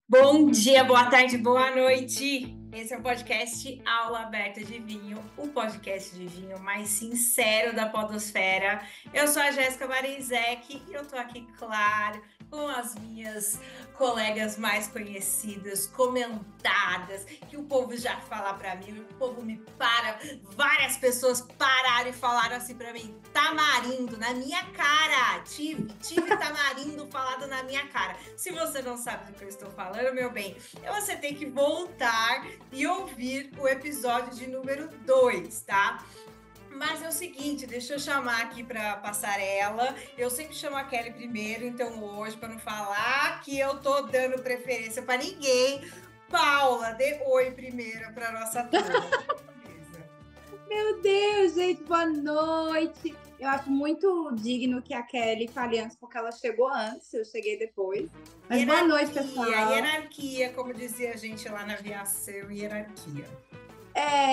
Bom dia, boa tarde, boa noite. Esse é o podcast Aula Aberta de Vinho, o podcast de vinho mais sincero da podosfera. Eu sou a Jéssica Marizek e eu tô aqui, claro, com as minhas colegas mais conhecidas, comentadas, que o povo já fala pra mim, o povo me para, várias pessoas pararam e falaram assim pra mim, tamarindo na minha cara, tive tamarindo falado na minha cara. Se você não sabe do que eu estou falando, meu bem, você tem que voltar e ouvir o episódio de número 2, tá? Mas é o seguinte, deixa eu chamar aqui para passarela. Eu sempre chamo a Kelly primeiro, então hoje, para não falar que eu tô dando preferência para ninguém, Paula, dê oi primeiro para nossa turma. Meu Deus, gente, boa noite. Eu acho muito digno que a Kelly fale antes, porque ela chegou antes, eu cheguei depois. Mas boa noite, pessoal. Hierarquia, como dizia a gente lá na aviação, hierarquia.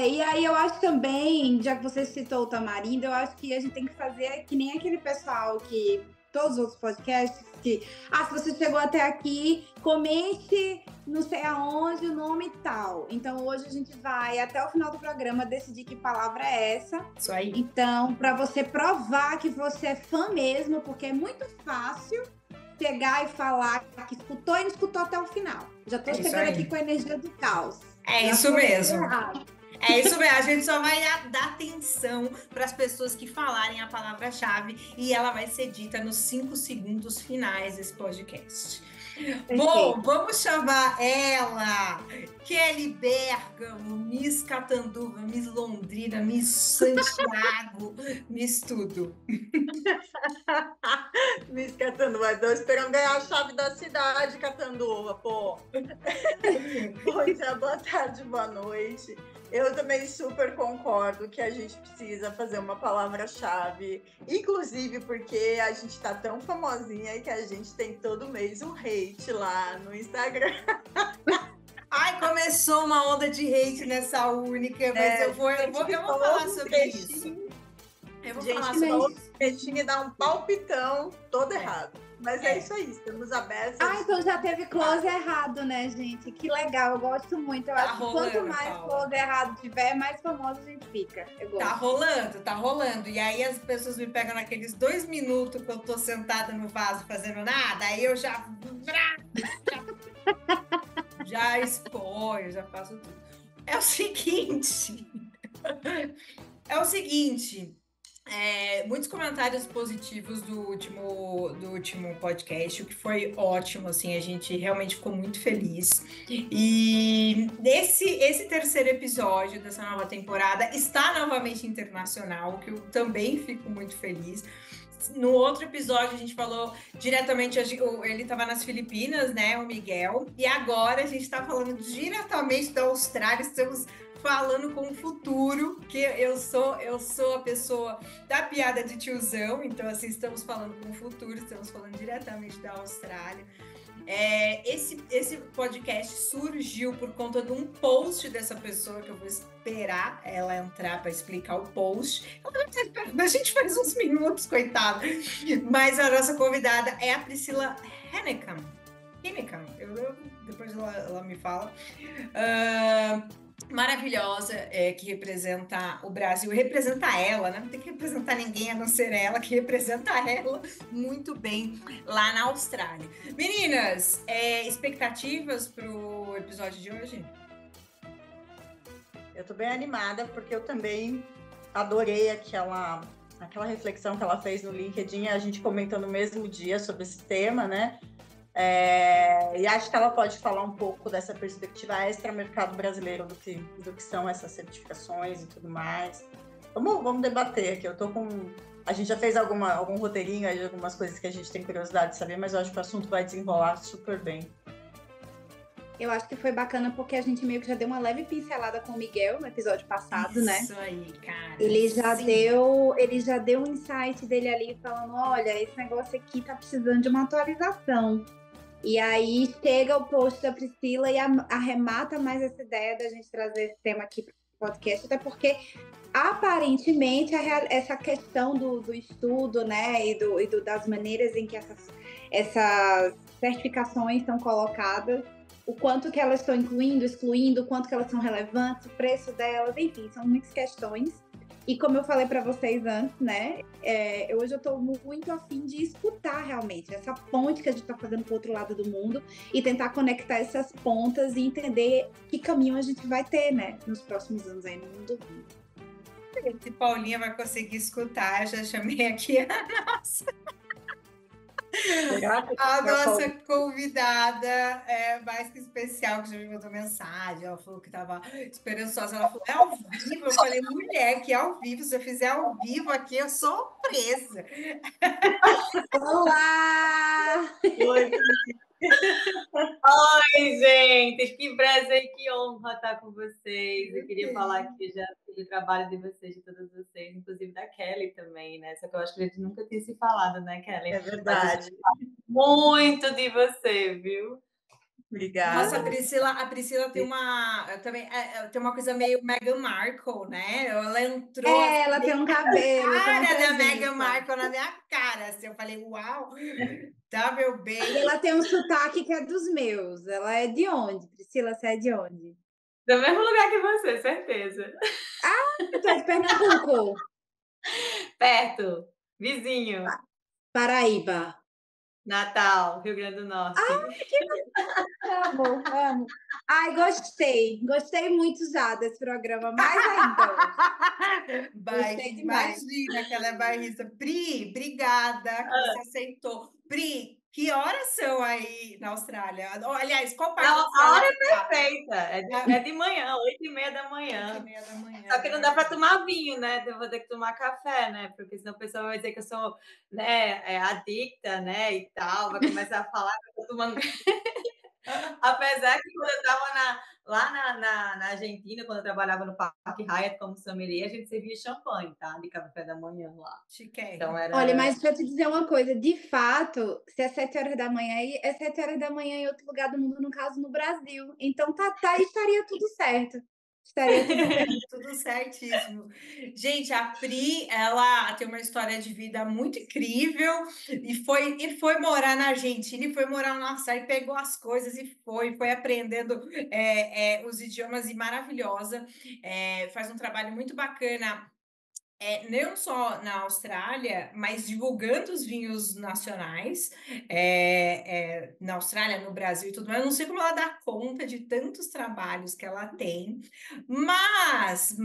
E aí eu acho também, já que você citou o tamarindo, eu acho que a gente tem que fazer que nem aquele pessoal que todos os outros podcasts que, se você chegou até aqui, comente não sei aonde o nome tal. Então hoje a gente vai até o final do programa decidir que palavra é essa. Isso aí. Então, para você provar que você é fã mesmo, porque é muito fácil pegar e falar que escutou e não escutou até o final. Já tô chegando aqui com a energia do caos. É isso mesmo. É isso mesmo, a gente só vai dar atenção para as pessoas que falarem a palavra-chave e ela vai ser dita nos 5 segundos finais desse podcast. Perfeito. Bom, vamos chamar ela, Kelly Bergamo, Miss Catanduva, Miss Londrina, Miss Santiago, Miss tudo. Miss Catanduva, tô esperando ganhar a chave da cidade, Catanduva, pô. Bom dia, boa tarde, boa noite. Eu também super concordo que a gente precisa fazer uma palavra-chave, inclusive porque a gente tá tão famosinha que a gente tem todo mês um hate lá no Instagram. Ai, começou uma onda de hate nessa única, mas eu vou falar sobre isso. Eu vou falar sobre isso. Peixinho dá um palpitão todo errado. Mas é isso aí, estamos abertos. Então já teve close errado, né, gente? Que legal, eu gosto muito. Eu acho que quanto mais close errado tiver, mais famoso a gente fica. Tá rolando. E aí as pessoas me pegam naqueles 2 minutos que eu tô sentada no vaso fazendo nada, aí eu já exponho, já faço tudo. É o seguinte... muitos comentários positivos do último podcast, o que foi ótimo, assim, a gente realmente ficou muito feliz. E esse terceiro episódio dessa nova temporada está novamente internacional, que eu também fico muito feliz. No outro episódio a gente falou diretamente, ele estava nas Filipinas, né, o Miguel, e agora a gente está falando diretamente da Austrália, estamos falando com o futuro, que eu sou a pessoa da piada de tiozão, então assim, estamos falando com o futuro, estamos falando diretamente da Austrália. Esse podcast surgiu por conta de um post dessa pessoa, que eu vou esperar ela entrar para explicar o post. A gente faz uns minutos, coitada. Mas a nossa convidada é a Priscila Hennekam. Depois ela me fala. Maravilhosa, que representa o Brasil, representa ela, né? Não tem que representar ninguém a não ser ela, que representa ela muito bem lá na Austrália. Meninas, expectativas pro episódio de hoje? Eu tô bem animada, porque eu também adorei aquela reflexão que ela fez no LinkedIn, a gente comentou no mesmo dia sobre esse tema, né? E acho que ela pode falar um pouco dessa perspectiva extra-mercado brasileiro do que são essas certificações e tudo mais. Vamos debater aqui. A gente já fez algum roteirinho aí de algumas coisas que a gente tem curiosidade de saber, mas eu acho que o assunto vai desenrolar super bem. Eu acho que foi bacana porque a gente meio que já deu uma leve pincelada com o Miguel no episódio passado, né? Isso aí, cara. Ele já deu um insight dele ali falando, olha, esse negócio aqui tá precisando de uma atualização. E aí chega o post da Priscila e arremata mais essa ideia da gente trazer esse tema aqui para o podcast, até porque aparentemente essa questão do estudo, né, das maneiras em que essas certificações são colocadas, o quanto que elas estão incluindo, excluindo, o quanto que elas são relevantes, o preço delas, enfim, são muitas questões. E como eu falei para vocês antes, né, hoje eu estou muito afim de escutar realmente essa ponte que a gente está fazendo para o outro lado do mundo e tentar conectar essas pontas e entender que caminho a gente vai ter, né, nos próximos anos aí no mundo do vinho. Se Paulinha vai conseguir escutar, já chamei aqui a nossa convidada mais que especial, que já me mandou mensagem. Ela falou que estava esperançosa. Ela falou, é ao vivo? Eu falei, mulher, que é ao vivo. Se eu fizer ao vivo aqui, eu sou presa. Olá! Oi, Oi, gente, que prazer, que honra estar com vocês. Eu queria falar aqui já do trabalho de vocês, de todas vocês, inclusive da Kelly também, né? Só que eu acho que a gente nunca tinha se falado, né, Kelly? é verdade. Muito de você, viu? Obrigada. Nossa, a Priscila tem também tem uma coisa meio Meghan Markle, né? Ela entrou Ela tem um cabelo, tem uma cara da presença. Meghan Markle na minha cara. Assim, eu falei, uau, tá, meu bem. E ela tem um sotaque que é dos meus. Ela é de onde? Priscila, você é de onde? Do mesmo lugar que você, certeza. Tu é de Pernambuco. Perto, vizinho. Paraíba. Natal, Rio Grande do Norte. Amo, amo. Ai, gostei muito já desse programa, mais ainda. Gostei demais. Imagina que ela é bairrista. Pri, obrigada que você aceitou. Pri, que horas são aí na Austrália? Aliás, qual parte da A Austrália hora você tá? perfeita, é de manhã, 8h30 da manhã. 8h30 da manhã. Só que não dá para tomar vinho, né? Eu vou ter que tomar café, né? Porque senão o pessoal vai dizer que eu sou, né, adicta, né, e tal. Vai começar a falar que eu tô tomando. Apesar que quando eu estava lá na Argentina, quando eu trabalhava no Parque Hyatt como sommelier, a gente servia champanhe, tá? De café da manhã lá. Chiquérrimo. Então era... Olha, mas deixa eu te dizer uma coisa. De fato, se é 7 horas da manhã, aí é 7 horas da manhã em outro lugar do mundo, no caso no Brasil. Então estaria tudo certo. Estaria tudo bem. Tudo certíssimo. Gente, a Pri, ela tem uma história de vida muito incrível e foi morar na Argentina e foi morar na Austrália e pegou as coisas e foi aprendendo os idiomas e maravilhosa. Faz um trabalho muito bacana. Não só na Austrália, mas divulgando os vinhos nacionais, na Austrália, no Brasil e tudo mais. Eu não sei como ela dá conta de tantos trabalhos que ela tem, mas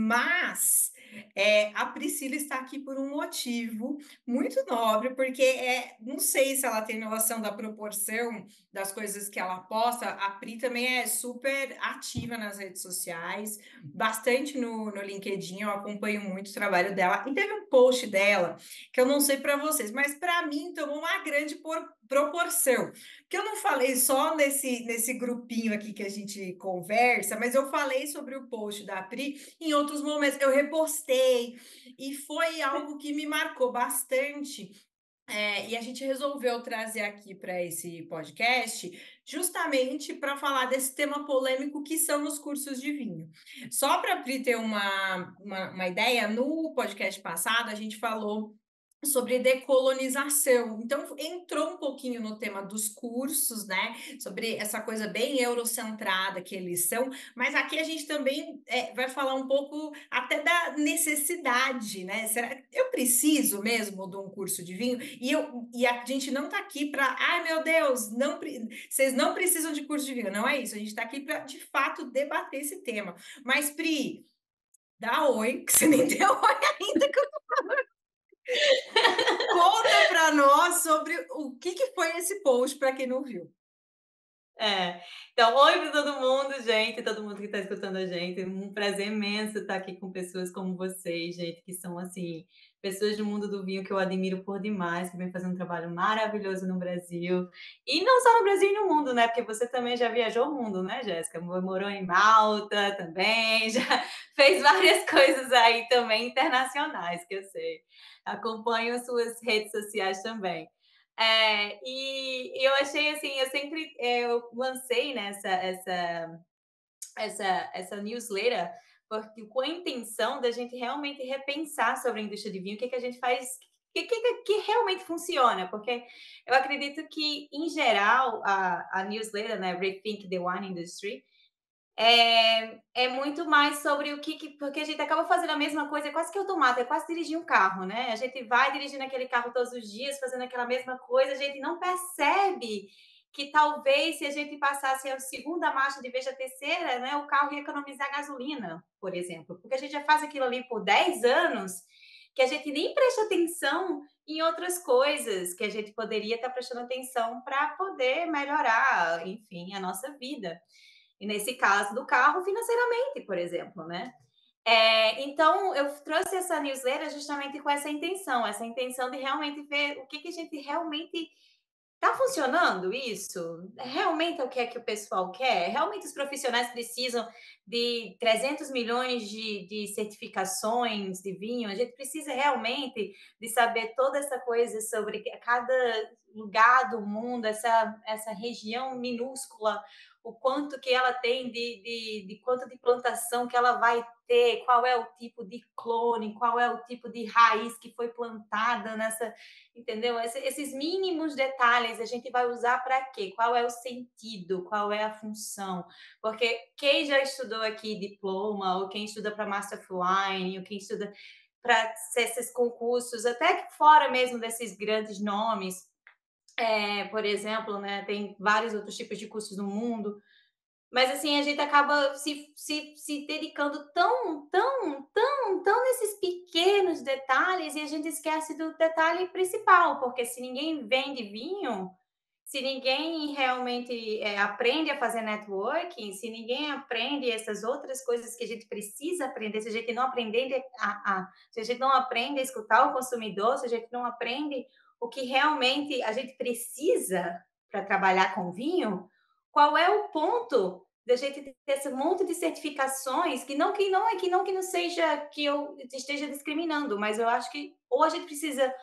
a Priscila está aqui por um motivo muito nobre, porque não sei se ela tem noção da proporção das coisas que ela posta. A Pri também é super ativa nas redes sociais, bastante no LinkedIn, eu acompanho muito o trabalho dela. E teve um post dela, que eu não sei para vocês, mas para mim tomou uma grande proporção. Que eu não falei só nesse grupinho aqui que a gente conversa, mas eu falei sobre o post da Pri em outros momentos. Eu repostei e foi algo que me marcou bastante. E a gente resolveu trazer aqui para esse podcast justamente para falar desse tema polêmico que são os cursos de vinho. Só para a Pri ter uma ideia, no podcast passado a gente falou sobre decolonização. Então, entrou um pouquinho no tema dos cursos, né? Sobre essa coisa bem eurocentrada que eles são, mas aqui a gente também vai falar um pouco até da necessidade, né? Será eu preciso mesmo de um curso de vinho? E a gente não está aqui para, ai meu Deus, vocês não precisam de curso de vinho. Não é isso, a gente está aqui para, de fato, debater esse tema. Mas, Pri, dá oi, que você nem deu oi ainda que eu tô falando. Conta para nós sobre o que foi esse post, para quem não viu. Então, oi para todo mundo, gente, todo mundo que está escutando a gente. Um prazer imenso estar aqui com pessoas como vocês, gente, que são, assim, pessoas do mundo do vinho que eu admiro por demais, que vem fazendo um trabalho maravilhoso no Brasil. E não só no Brasil e no mundo, né? Porque você também já viajou o mundo, né, Jéssica? Morou em Malta também, já fez várias coisas aí também internacionais, que eu sei. Acompanho as suas redes sociais também. E eu achei assim, eu lancei nessa essa newsletter com a intenção da gente realmente repensar sobre a indústria de vinho, o que a gente faz, que realmente funciona, porque eu acredito que, em geral, a newsletter, né, Rethink the Wine Industry, é muito mais sobre porque a gente acaba fazendo a mesma coisa, é quase que automático, é quase dirigir um carro, né? A gente vai dirigindo aquele carro todos os dias, fazendo aquela mesma coisa, a gente não percebe que talvez se a gente passasse a segunda marcha de vez da terceira, né, o carro ia economizar gasolina, por exemplo, porque a gente já faz aquilo ali por 10 anos, que a gente nem presta atenção em outras coisas que a gente poderia estar prestando atenção para poder melhorar, enfim, a nossa vida. E nesse caso do carro, financeiramente, por exemplo, né? Então, eu trouxe essa newsletter justamente com essa intenção de realmente ver o que a gente realmente está funcionando isso? Realmente é o que é que o pessoal quer? Realmente os profissionais precisam de 300 milhões de certificações de vinho? A gente precisa realmente de saber toda essa coisa sobre cada lugar do mundo, essa região minúscula, o quanto que ela tem de quanto de plantação que ela vai ter, qual é o tipo de clone, qual é o tipo de raiz que foi plantada nessa, entendeu? Esses mínimos detalhes a gente vai usar para quê? Qual é o sentido? Qual é a função? Porque quem já estudou aqui diploma, ou quem estuda para Master of Wine, ou quem estuda para esses concursos, até que fora mesmo desses grandes nomes, por exemplo, né, tem vários outros tipos de cursos no mundo, mas assim, a gente acaba se dedicando tão nesses pequenos detalhes e a gente esquece do detalhe principal, porque se ninguém vende vinho, se ninguém realmente aprende a fazer networking, se ninguém aprende essas outras coisas que a gente precisa aprender, se a gente não aprender se a gente não aprende a escutar o consumidor, se a gente não aprende o que realmente a gente precisa para trabalhar com vinho, qual é o ponto da gente ter esse monte de certificações que não seja que eu esteja discriminando, mas eu acho que ou a gente precisa,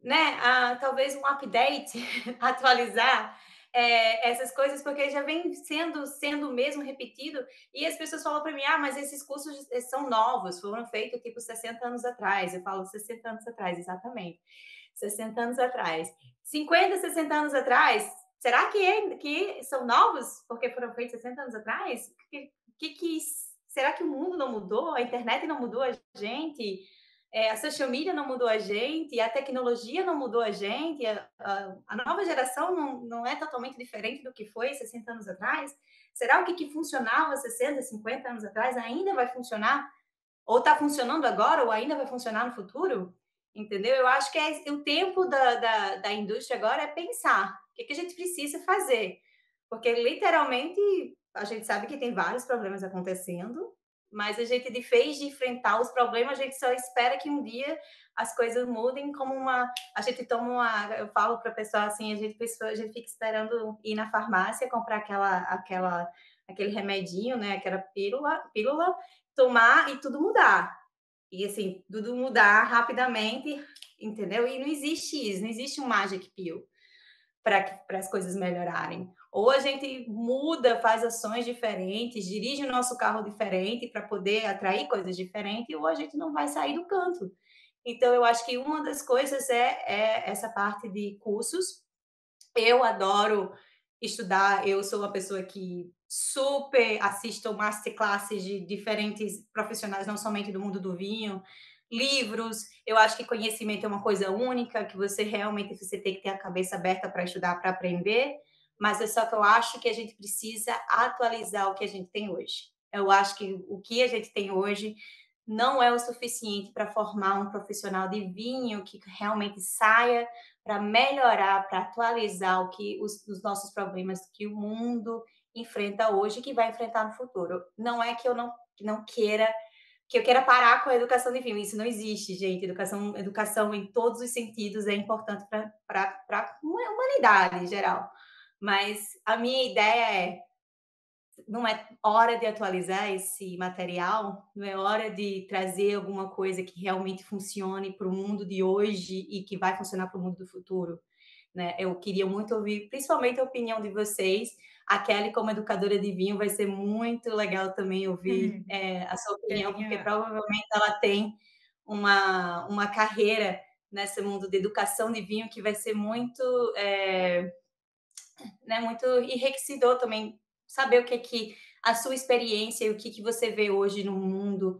né, talvez um update, atualizar essas coisas, porque já vem sendo mesmo repetido, e as pessoas falam para mim, mas esses cursos são novos, foram feitos tipo 60 anos atrás. Eu falo 60 anos atrás, exatamente. 60 anos atrás. 50, 60 anos atrás, será que são novos porque foram feitos 60 anos atrás? Será que o mundo não mudou? A internet não mudou a gente? A social media não mudou a gente, a tecnologia não mudou a gente, a nova geração não é totalmente diferente do que foi 60 anos atrás? Será que funcionava 60, 50 anos atrás ainda vai funcionar? Ou está funcionando agora, ou ainda vai funcionar no futuro? Entendeu? Eu acho que o tempo da indústria agora é pensar o que a gente precisa fazer. Porque, literalmente, a gente sabe que tem vários problemas acontecendo, mas a gente, de vez de enfrentar os problemas, a gente só espera que um dia as coisas mudem como a gente toma eu falo para a pessoa assim, a gente fica esperando ir na farmácia, comprar aquele remedinho, né, aquela pílula, tomar e tudo mudar. E assim, tudo mudar rapidamente, entendeu? E não existe isso, não existe um magic pill para as coisas melhorarem. Ou a gente muda, faz ações diferentes, dirige o nosso carro diferente para poder atrair coisas diferentes, ou a gente não vai sair do canto. Então, eu acho que uma das coisas é essa parte de cursos. Eu adoro estudar, eu sou uma pessoa que super assisto masterclasses de diferentes profissionais, não somente do mundo do vinho, livros. Eu acho que conhecimento é uma coisa única, que você tem que ter a cabeça aberta para estudar, para aprender, mas é só que eu acho que a gente precisa atualizar o que a gente tem hoje. Eu acho que o que a gente tem hoje não é o suficiente para formar um profissional de vinho que realmente saia para melhorar, para atualizar os nossos problemas que o mundo enfrenta hoje e que vai enfrentar no futuro. Não é que eu não queira que eu queira parar com a educação de vinho. Isso não existe, gente. Educação em todos os sentidos é importante para a humanidade em geral. Mas a minha ideia não é hora de atualizar esse material, não é hora de trazer alguma coisa que realmente funcione para o mundo de hoje e que vai funcionar para o mundo do futuro, né? Eu queria muito ouvir, principalmente a opinião de vocês. A Kelly, como educadora de vinho, vai ser muito legal também ouvir a sua opinião, porque provavelmente ela tem uma carreira nesse mundo de educação de vinho, que vai ser muito, né, muito enriquecedor também saber o que a sua experiência e o que você vê hoje no mundo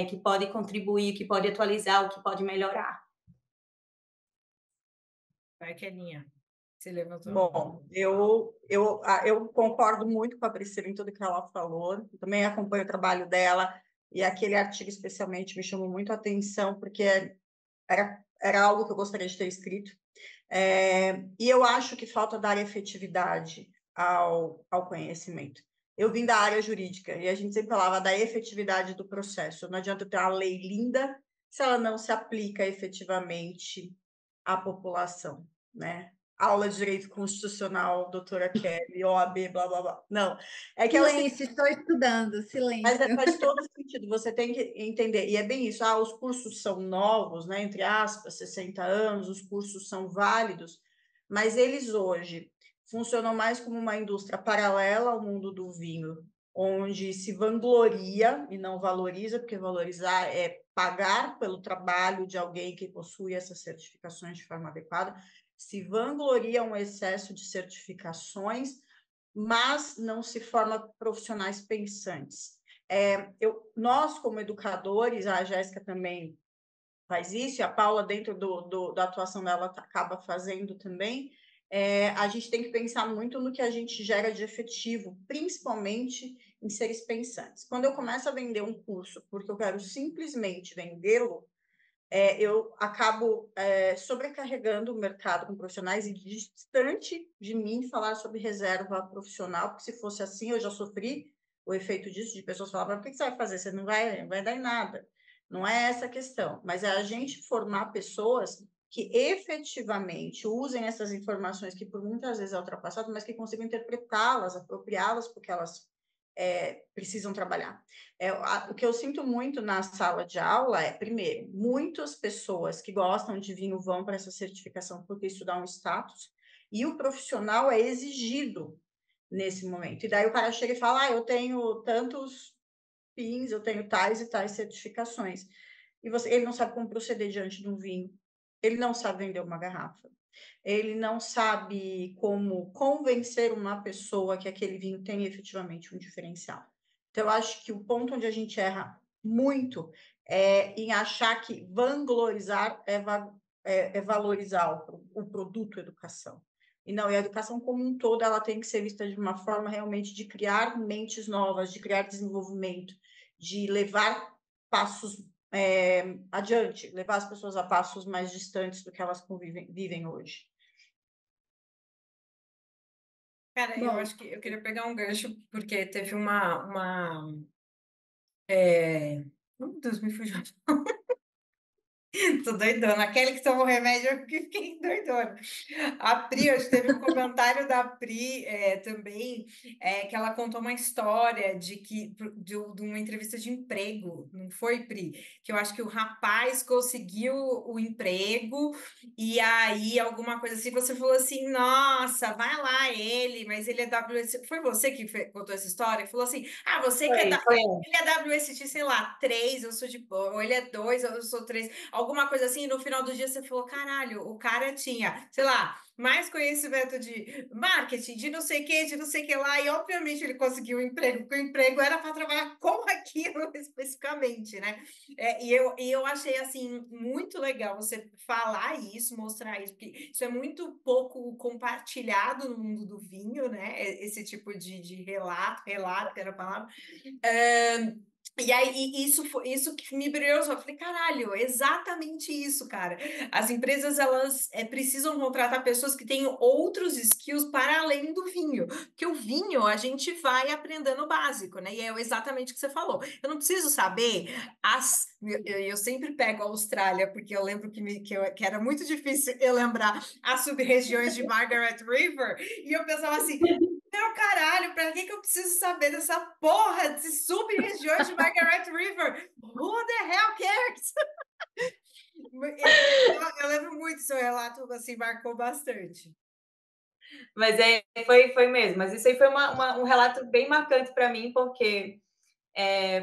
que pode contribuir, que pode atualizar, o que pode melhorar. Vai, Kelinha. Você levantou a mão. Bom, eu concordo muito com a Priscila em tudo que ela falou. Também acompanho o trabalho dela e aquele artigo especialmente me chamou muito a atenção porque era algo que eu gostaria de ter escrito. E eu acho que falta dar efetividade ao conhecimento. Eu vim da área jurídica e a gente sempre falava da efetividade do processo. Não adianta ter uma lei linda se ela não se aplica efetivamente à população, né? Aula de Direito Constitucional, doutora Kelly, OAB, blá, blá, blá. Não, é que silêncio, estou estudando, silêncio. Mas faz todo sentido, você tem que entender, e é bem isso, os cursos são novos, né, entre aspas, 60 anos, os cursos são válidos, mas eles hoje funcionam mais como uma indústria paralela ao mundo do vinho, onde se vangloria e não valoriza, porque valorizar é pagar pelo trabalho de alguém que possui essas certificações de forma adequada, se vangloria um excesso de certificações, mas não se forma profissionais pensantes. Nós, como educadores, a Jéssica também faz isso, e a Paula, dentro da atuação dela, acaba fazendo também, a gente tem que pensar muito no que a gente gera de efetivo, principalmente em seres pensantes. Quando eu começo a vender um curso porque eu quero simplesmente vendê-lo, eu acabo sobrecarregando o mercado com profissionais e distante de mim falar sobre reserva profissional, porque se fosse assim, eu já sofri o efeito disso, de pessoas falarem, por que você vai fazer? Você não vai dar em nada. Não é essa a questão, mas é a gente formar pessoas que efetivamente usem essas informações que por muitas vezes é ultrapassado, mas que consigam interpretá-las, apropriá-las, porque elas precisam trabalhar. O que eu sinto muito na sala de aula é, primeiro, muitas pessoas que gostam de vinho vão para essa certificação porque isso dá um status, e o profissional é exigido nesse momento. E daí o cara chega e fala, eu tenho tantos PINs, eu tenho tais e tais certificações. E ele não sabe como proceder diante de um vinho, ele não sabe vender uma garrafa, ele não sabe como convencer uma pessoa que aquele vinho tem efetivamente um diferencial. Então, eu acho que o ponto onde a gente erra muito é em achar que vanglorizar é valorizar o produto educação. E não, e a educação como um todo, ela tem que ser vista de uma forma realmente de criar mentes novas, de criar desenvolvimento, de levar passos adiante, levar as pessoas a passos mais distantes do que elas vivem hoje. Cara, eu acho que eu queria pegar um gancho, porque teve Meu Deus, me fugiu. Tô doidona. Aquele que tomou remédio, eu fiquei doidona. A Pri, acho que teve um comentário da Pri também, que ela contou uma história de uma entrevista de emprego, não foi, Pri? Que eu acho que o rapaz conseguiu o emprego, e aí alguma coisa assim, você falou assim, nossa, vai lá ele, mas ele é WST. Foi você que contou essa história? Que falou assim, você que ele é WST, sei lá, 3, eu sou ou ele é 2, eu sou 3, alguma coisa assim, e no final do dia você falou, caralho, o cara tinha, sei lá, mais conhecimento de marketing, de não sei o que lá, e obviamente ele conseguiu um emprego, porque o emprego era para trabalhar com aquilo especificamente, né? E eu achei, assim, muito legal você falar isso, mostrar isso, porque isso é muito pouco compartilhado no mundo do vinho, né? Esse tipo de relato era a palavra. E aí, isso que me brilhou, eu falei, caralho, exatamente isso, cara. As empresas, elas precisam contratar pessoas que tenham outros skills para além do vinho, porque o vinho a gente vai aprendendo o básico, né? E é exatamente o que você falou. Eu não preciso saber eu sempre pego a Austrália, porque eu lembro que era muito difícil eu lembrar as sub-regiões de Margaret River, e eu pensava assim, meu caralho, pra que eu preciso saber dessa porra de sub-regiões de Margaret River? Who the hell cares? Eu lembro muito seu relato, assim, marcou bastante. Mas foi mesmo. Mas isso aí foi um relato bem marcante para mim, porque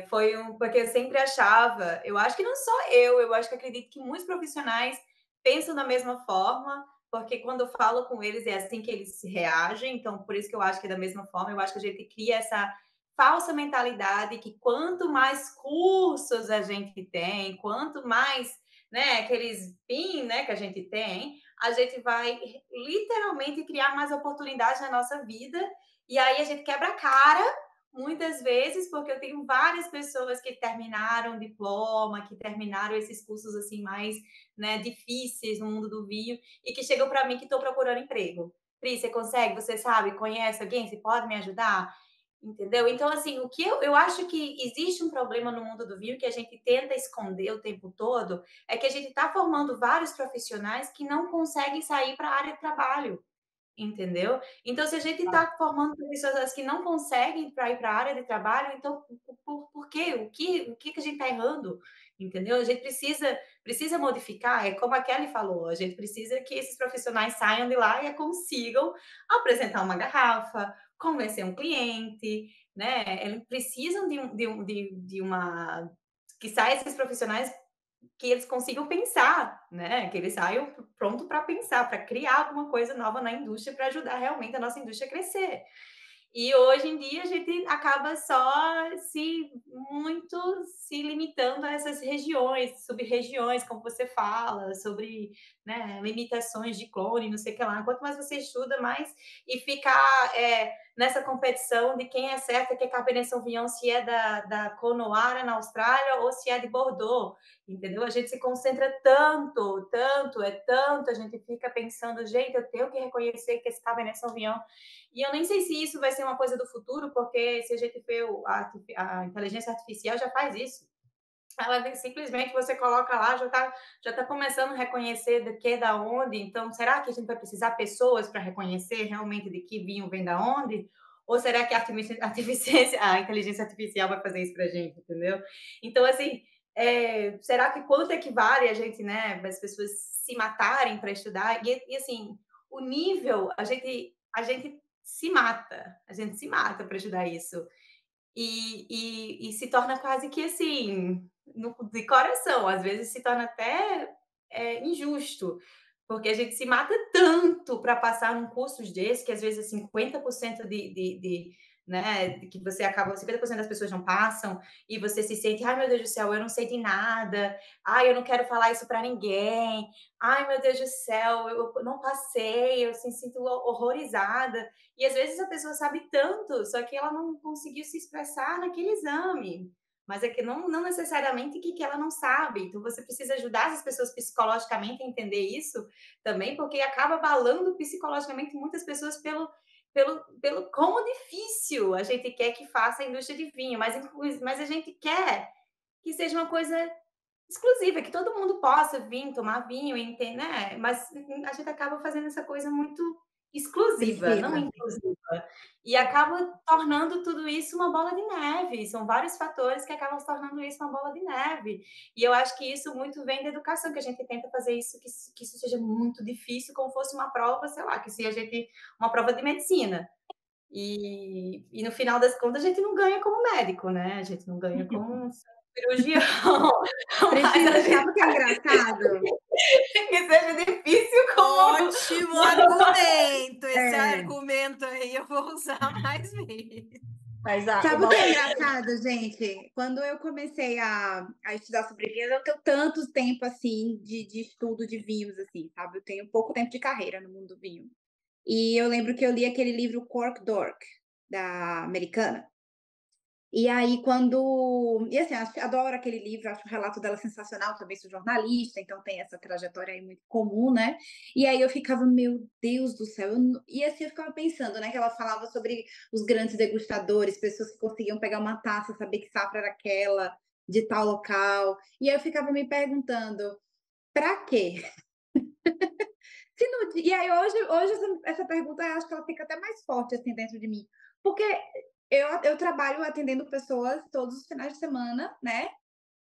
porque eu sempre achava, eu acho que não só eu acho que acredito que muitos profissionais pensam da mesma forma, porque quando eu falo com eles é assim que eles se reagem, então por isso que eu acho que é da mesma forma, eu acho que a gente cria essa falsa mentalidade que quanto mais cursos a gente tem, quanto mais, né, aqueles PIN, né, que a gente tem, a gente vai literalmente criar mais oportunidades na nossa vida, e aí a gente quebra a cara muitas vezes, porque eu tenho várias pessoas que terminaram diploma, que terminaram esses cursos assim mais, né, difíceis no mundo do vinho e que chegam para mim que estão procurando emprego. Pri, você consegue? Você sabe? Conhece alguém? Você pode me ajudar? Entendeu? Então, assim, o que eu acho que existe um problema no mundo do vinho que a gente tenta esconder o tempo todo é que a gente está formando vários profissionais que não conseguem sair para a área de trabalho. Entendeu? Então, se a gente está formando pessoas que não conseguem ir para a área de trabalho, então por quê? O que a gente está errando? Entendeu? A gente precisa modificar, é como a Kelly falou, a gente precisa que esses profissionais saiam de lá e consigam apresentar uma garrafa, convencer um cliente, né? Eles precisam de uma que saia esses profissionais que eles consigam pensar, né? Que eles saiam pronto para pensar, para criar alguma coisa nova na indústria para ajudar realmente a nossa indústria a crescer. E hoje em dia a gente acaba só se limitando a essas regiões, sub-regiões, como você fala, sobre, né, limitações de clone, não sei o que lá. Quanto mais você estuda, mais e ficar nessa competição de quem é certo, que é Cabernet Sauvignon, se é da Conoara na Austrália ou se é de Bordeaux, entendeu? A gente se concentra tanto, a gente fica pensando, gente, eu tenho que reconhecer que esse Cabernet Sauvignon. E eu nem sei se isso vai ser uma coisa do futuro, porque se a gente vê a inteligência artificial já faz isso. Ela simplesmente você coloca lá, já tá começando a reconhecer de que, da onde. Então, será que a gente vai precisar pessoas para reconhecer realmente de que vinho vem da onde? Ou será que a inteligência artificial vai fazer isso para a gente, entendeu? Então, assim, será que quanto é que vale a gente, né, as pessoas se matarem para estudar? E assim, o nível, a gente se mata para estudar isso. E se torna quase que assim, de coração, às vezes se torna até injusto, porque a gente se mata tanto para passar num curso desse, que às vezes 50% né, que você acaba, 50% das pessoas não passam, e você se sente, ai meu Deus do céu, eu não sei de nada, ai eu não quero falar isso para ninguém, ai meu Deus do céu, eu não passei, eu assim, sinto horrorizada. E às vezes a pessoa sabe tanto, só que ela não conseguiu se expressar naquele exame. Mas é que não necessariamente que ela não sabe. Então você precisa ajudar as pessoas psicologicamente a entender isso também, porque acaba abalando psicologicamente muitas pessoas pelo como difícil a gente quer que faça a indústria de vinho, mas a gente quer que seja uma coisa exclusiva, que todo mundo possa vir tomar vinho, né? Mas a gente acaba fazendo essa coisa muito exclusiva, não Priscila. inclusiva. E acaba tornando tudo isso uma bola de neve. São vários fatores que acabam se tornando isso uma bola de neve. E eu acho que isso muito vem da educação, que a gente tenta fazer isso, que isso seja muito difícil, como fosse uma prova, sei lá, que se a gente. Uma prova de medicina. E no final das contas, a gente não ganha como médico, né? A gente não ganha como um cirurgião. Mas a Priscila, gente sabe o que é engraçado? que seja difícil como. Ótimo argumento! Esse É. argumento aí eu vou usar mais vezes. Mas Sabe o que é engraçado, gente? Quando eu comecei a estudar sobre vinhos, eu tenho tanto tempo assim de estudo de vinhos, assim, sabe? Eu tenho pouco tempo de carreira no mundo do vinho. E eu lembro que eu li aquele livro Cork Dork, da americana. E aí, quando. E assim, adoro aquele livro, acho o relato dela sensacional, também sou jornalista, então tem essa trajetória aí muito comum, né? E aí eu ficava, meu Deus do céu. E assim eu ficava pensando, né? Que ela falava sobre os grandes degustadores, pessoas que conseguiam pegar uma taça, saber que safra era aquela, de tal local. E aí eu ficava me perguntando, pra quê? E aí hoje essa pergunta eu acho que ela fica até mais forte assim dentro de mim. Porque eu trabalho atendendo pessoas todos os finais de semana, né?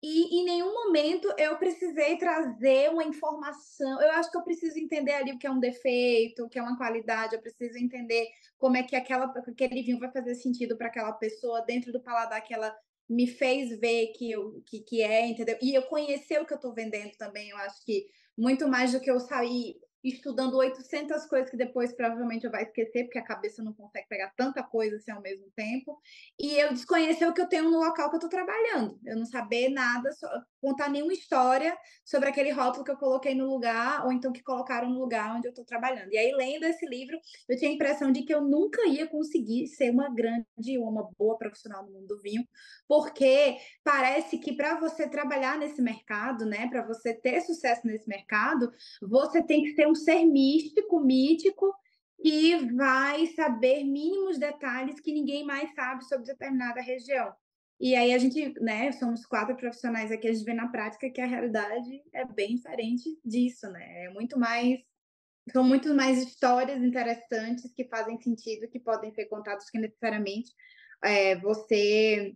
E em nenhum momento eu precisei trazer uma informação. Eu acho que eu preciso entender ali o que é um defeito, o que é uma qualidade, eu preciso entender como é que aquele vinho vai fazer sentido para aquela pessoa dentro do paladar que ela me fez ver que é, entendeu? E eu conhecer o que eu estou vendendo também, eu acho que muito mais do que eu sair estudando 800 coisas que depois provavelmente eu vai esquecer, porque a cabeça não consegue pegar tanta coisa assim ao mesmo tempo. E eu desconhecer o que eu tenho no local que eu estou trabalhando. Eu não saber nada, contar nenhuma história sobre aquele rótulo que eu coloquei no lugar, ou então que colocaram no lugar onde eu estou trabalhando. E aí, lendo esse livro, eu tinha a impressão de que eu nunca ia conseguir ser uma grande ou uma boa profissional no mundo do vinho, porque parece que para você trabalhar nesse mercado, né, para você ter sucesso nesse mercado, você tem que ser um ser místico, mítico, e vai saber mínimos detalhes que ninguém mais sabe sobre determinada região. E aí a gente, né, somos 4 profissionais aqui, a gente vê na prática que a realidade é bem diferente disso, né? São muito mais histórias interessantes que fazem sentido, que podem ser contadas que necessariamente você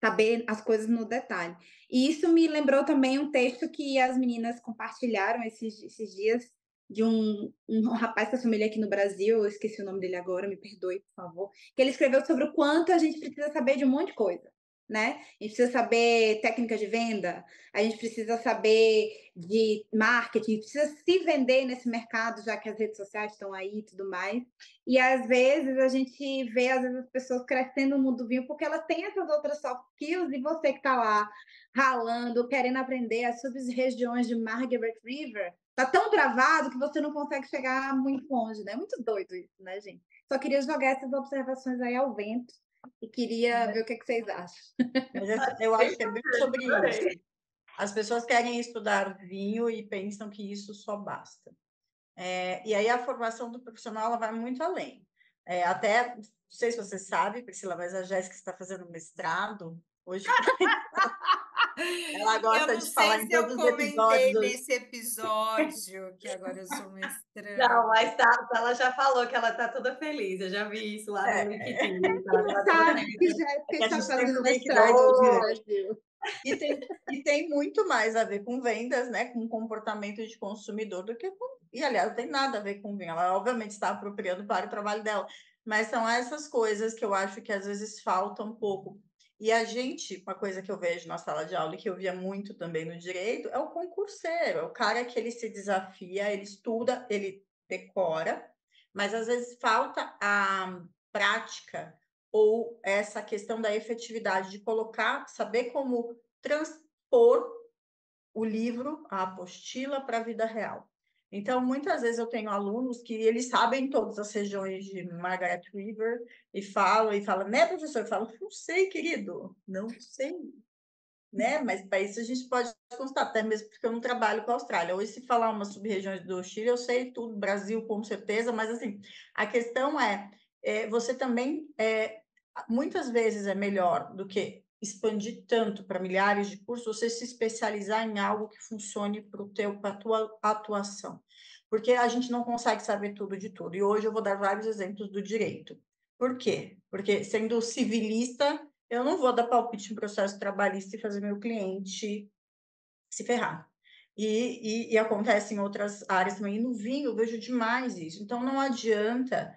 saber as coisas no detalhe. E isso me lembrou também um texto que as meninas compartilharam esses dias, de um rapaz que eu família aqui no Brasil, eu esqueci o nome dele agora, me perdoe, por favor, que ele escreveu sobre o quanto a gente precisa saber de um monte de coisa, né? A gente precisa saber técnica de venda, a gente precisa saber de marketing, precisa se vender nesse mercado, já que as redes sociais estão aí e tudo mais. E às vezes a gente vê as pessoas crescendo no mundo do vinho porque elas têm essas outras soft skills, e você que está lá ralando, querendo aprender as sub-regiões de Margaret River, tá tão travado que você não consegue chegar muito longe, né? É muito doido isso, né, gente? Só queria jogar essas observações aí ao vento e queria ver o que vocês acham. Mas eu acho que é bem sobre isso. As pessoas querem estudar vinho e pensam que isso só basta. E aí a formação do profissional ela vai muito além. Até, não sei se você sabe, Priscila, mas a Jéssica está fazendo mestrado hoje. Ela gosta de falar em todos os episódios. Eu nesse episódio que agora eu sou mestrando. Não, mas ela já falou que ela está toda feliz. Eu já vi isso lá no LinkedIn. Ela sabe que Jéssica está fazendo mestrado hoje. E tem muito mais a ver com vendas, né, com comportamento de consumidor do que com... E, aliás, não tem nada a ver com vinho. Ela, obviamente, está apropriando para o trabalho dela. Mas são essas coisas que eu acho que, às vezes, faltam um pouco. E a gente, uma coisa que eu vejo na sala de aula e que eu via muito também no direito, é o concurseiro. É o cara que ele se desafia, ele estuda, ele decora, mas, às vezes, falta a prática ou essa questão da efetividade de colocar, saber como transpor o livro, a apostila para a vida real. Então, muitas vezes eu tenho alunos que eles sabem todas as regiões de Margaret River e falam, né, professor? Eu falo, não sei, querido, não sei, né? Mas para isso a gente pode constatar, até mesmo porque eu não trabalho com a Austrália. Hoje, se falar umas sub-regiões do Chile, eu sei tudo, Brasil com certeza, mas assim, a questão você também, muitas vezes é melhor do que expandir tanto para milhares de cursos, você se especializar em algo que funcione para a tua atuação. Porque a gente não consegue saber tudo de tudo. E hoje eu vou dar vários exemplos do direito. Por quê? Porque sendo civilista, eu não vou dar palpite em processo trabalhista e fazer meu cliente se ferrar. E acontece em outras áreas também. E no vinho eu vejo demais isso. Então não adianta,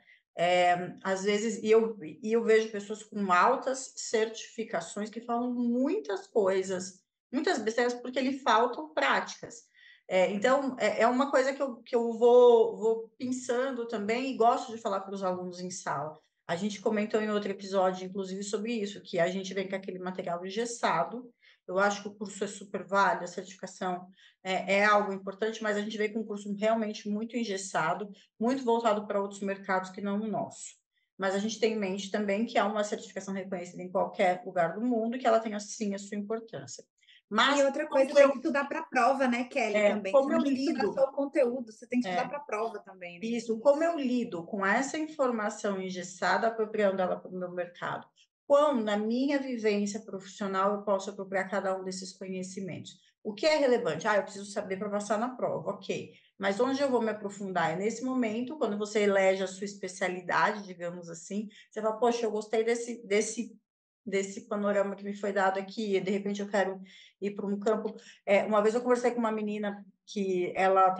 às vezes, e eu vejo pessoas com altas certificações que falam muitas coisas, muitas besteiras, porque lhe faltam práticas. Então, é uma coisa que eu vou pensando também e gosto de falar para os alunos em sala. A gente comentou em outro episódio, inclusive, sobre isso, que a gente vem com aquele material engessado. Eu acho que o curso é super válido, a certificação é algo importante, mas a gente vem com um curso realmente muito engessado, muito voltado para outros mercados que não o nosso. Mas a gente tem em mente também que há uma certificação reconhecida em qualquer lugar do mundo e que ela tem, sim, a sua importância. Mas, e outra coisa, tem que estudar para a prova, né, Kelly, também. Como você não eu tem que lido, estudar só o conteúdo, você tem que estudar para a prova também. Né? Isso, como eu lido com essa informação engessada, apropriando ela para o meu mercado? Como, na minha vivência profissional, eu posso apropriar cada um desses conhecimentos? O que é relevante? Eu preciso saber para passar na prova, ok. Mas onde eu vou me aprofundar? É nesse momento, quando você elege a sua especialidade, digamos assim, você fala, poxa, eu gostei desse panorama que me foi dado aqui, e de repente eu quero ir para um campo. Uma vez eu conversei com uma menina que ela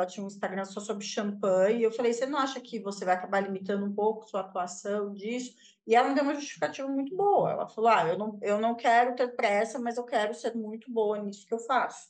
tinha um Instagram só sobre champanhe, e eu falei, você não acha que você vai acabar limitando um pouco sua atuação disso? E ela me deu uma justificativa muito boa. Ela falou, eu não quero ter pressa, mas eu quero ser muito boa nisso que eu faço.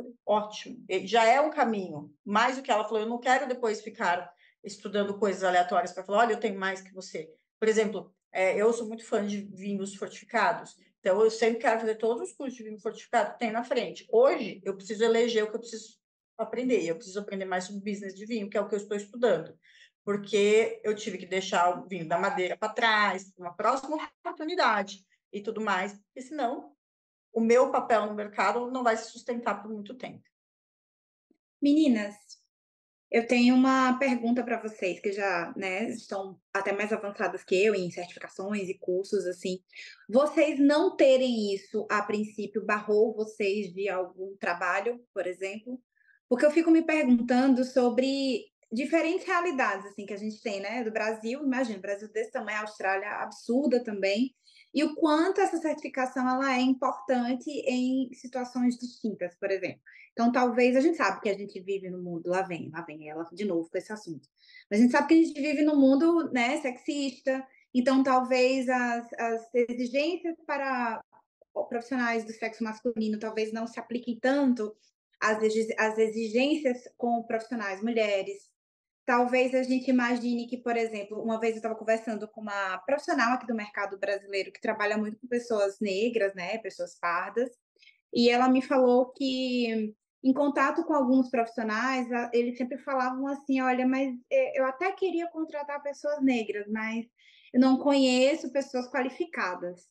Falei, ótimo, já é um caminho. Mais do que ela falou, eu não quero depois ficar estudando coisas aleatórias para falar, olha, eu tenho mais que você. Por exemplo, eu sou muito fã de vinhos fortificados, então eu sempre quero fazer todos os cursos de vinho fortificado que tem na frente. Hoje, eu preciso eleger o que eu preciso aprender. Eu preciso aprender mais sobre business de vinho, que é o que eu estou estudando. Porque eu tive que deixar o vinho da madeira para trás, uma próxima oportunidade e tudo mais, porque senão o meu papel no mercado não vai se sustentar por muito tempo. Meninas, eu tenho uma pergunta para vocês que já, né, estão até mais avançadas que eu em certificações e cursos assim. Vocês não terem isso a princípio barrou vocês de algum trabalho, por exemplo? Porque eu fico me perguntando sobre diferentes realidades assim que a gente tem, né, do Brasil, imagina, Brasil desse tamanho, a Austrália absurda também, e o quanto essa certificação ela é importante em situações distintas, por exemplo. Então, talvez a gente sabe que a gente vive no mundo, lá vem ela de novo com esse assunto. Mas a gente sabe que a gente vive num mundo, né, sexista, então talvez as exigências para profissionais do sexo masculino talvez não se apliquem tanto às exigências com profissionais mulheres. Talvez a gente imagine que, por exemplo, uma vez eu estava conversando com uma profissional aqui do mercado brasileiro que trabalha muito com pessoas negras, né, pessoas pardas, e ela me falou que, em contato com alguns profissionais, eles sempre falavam assim: olha, mas eu até queria contratar pessoas negras, mas eu não conheço pessoas qualificadas.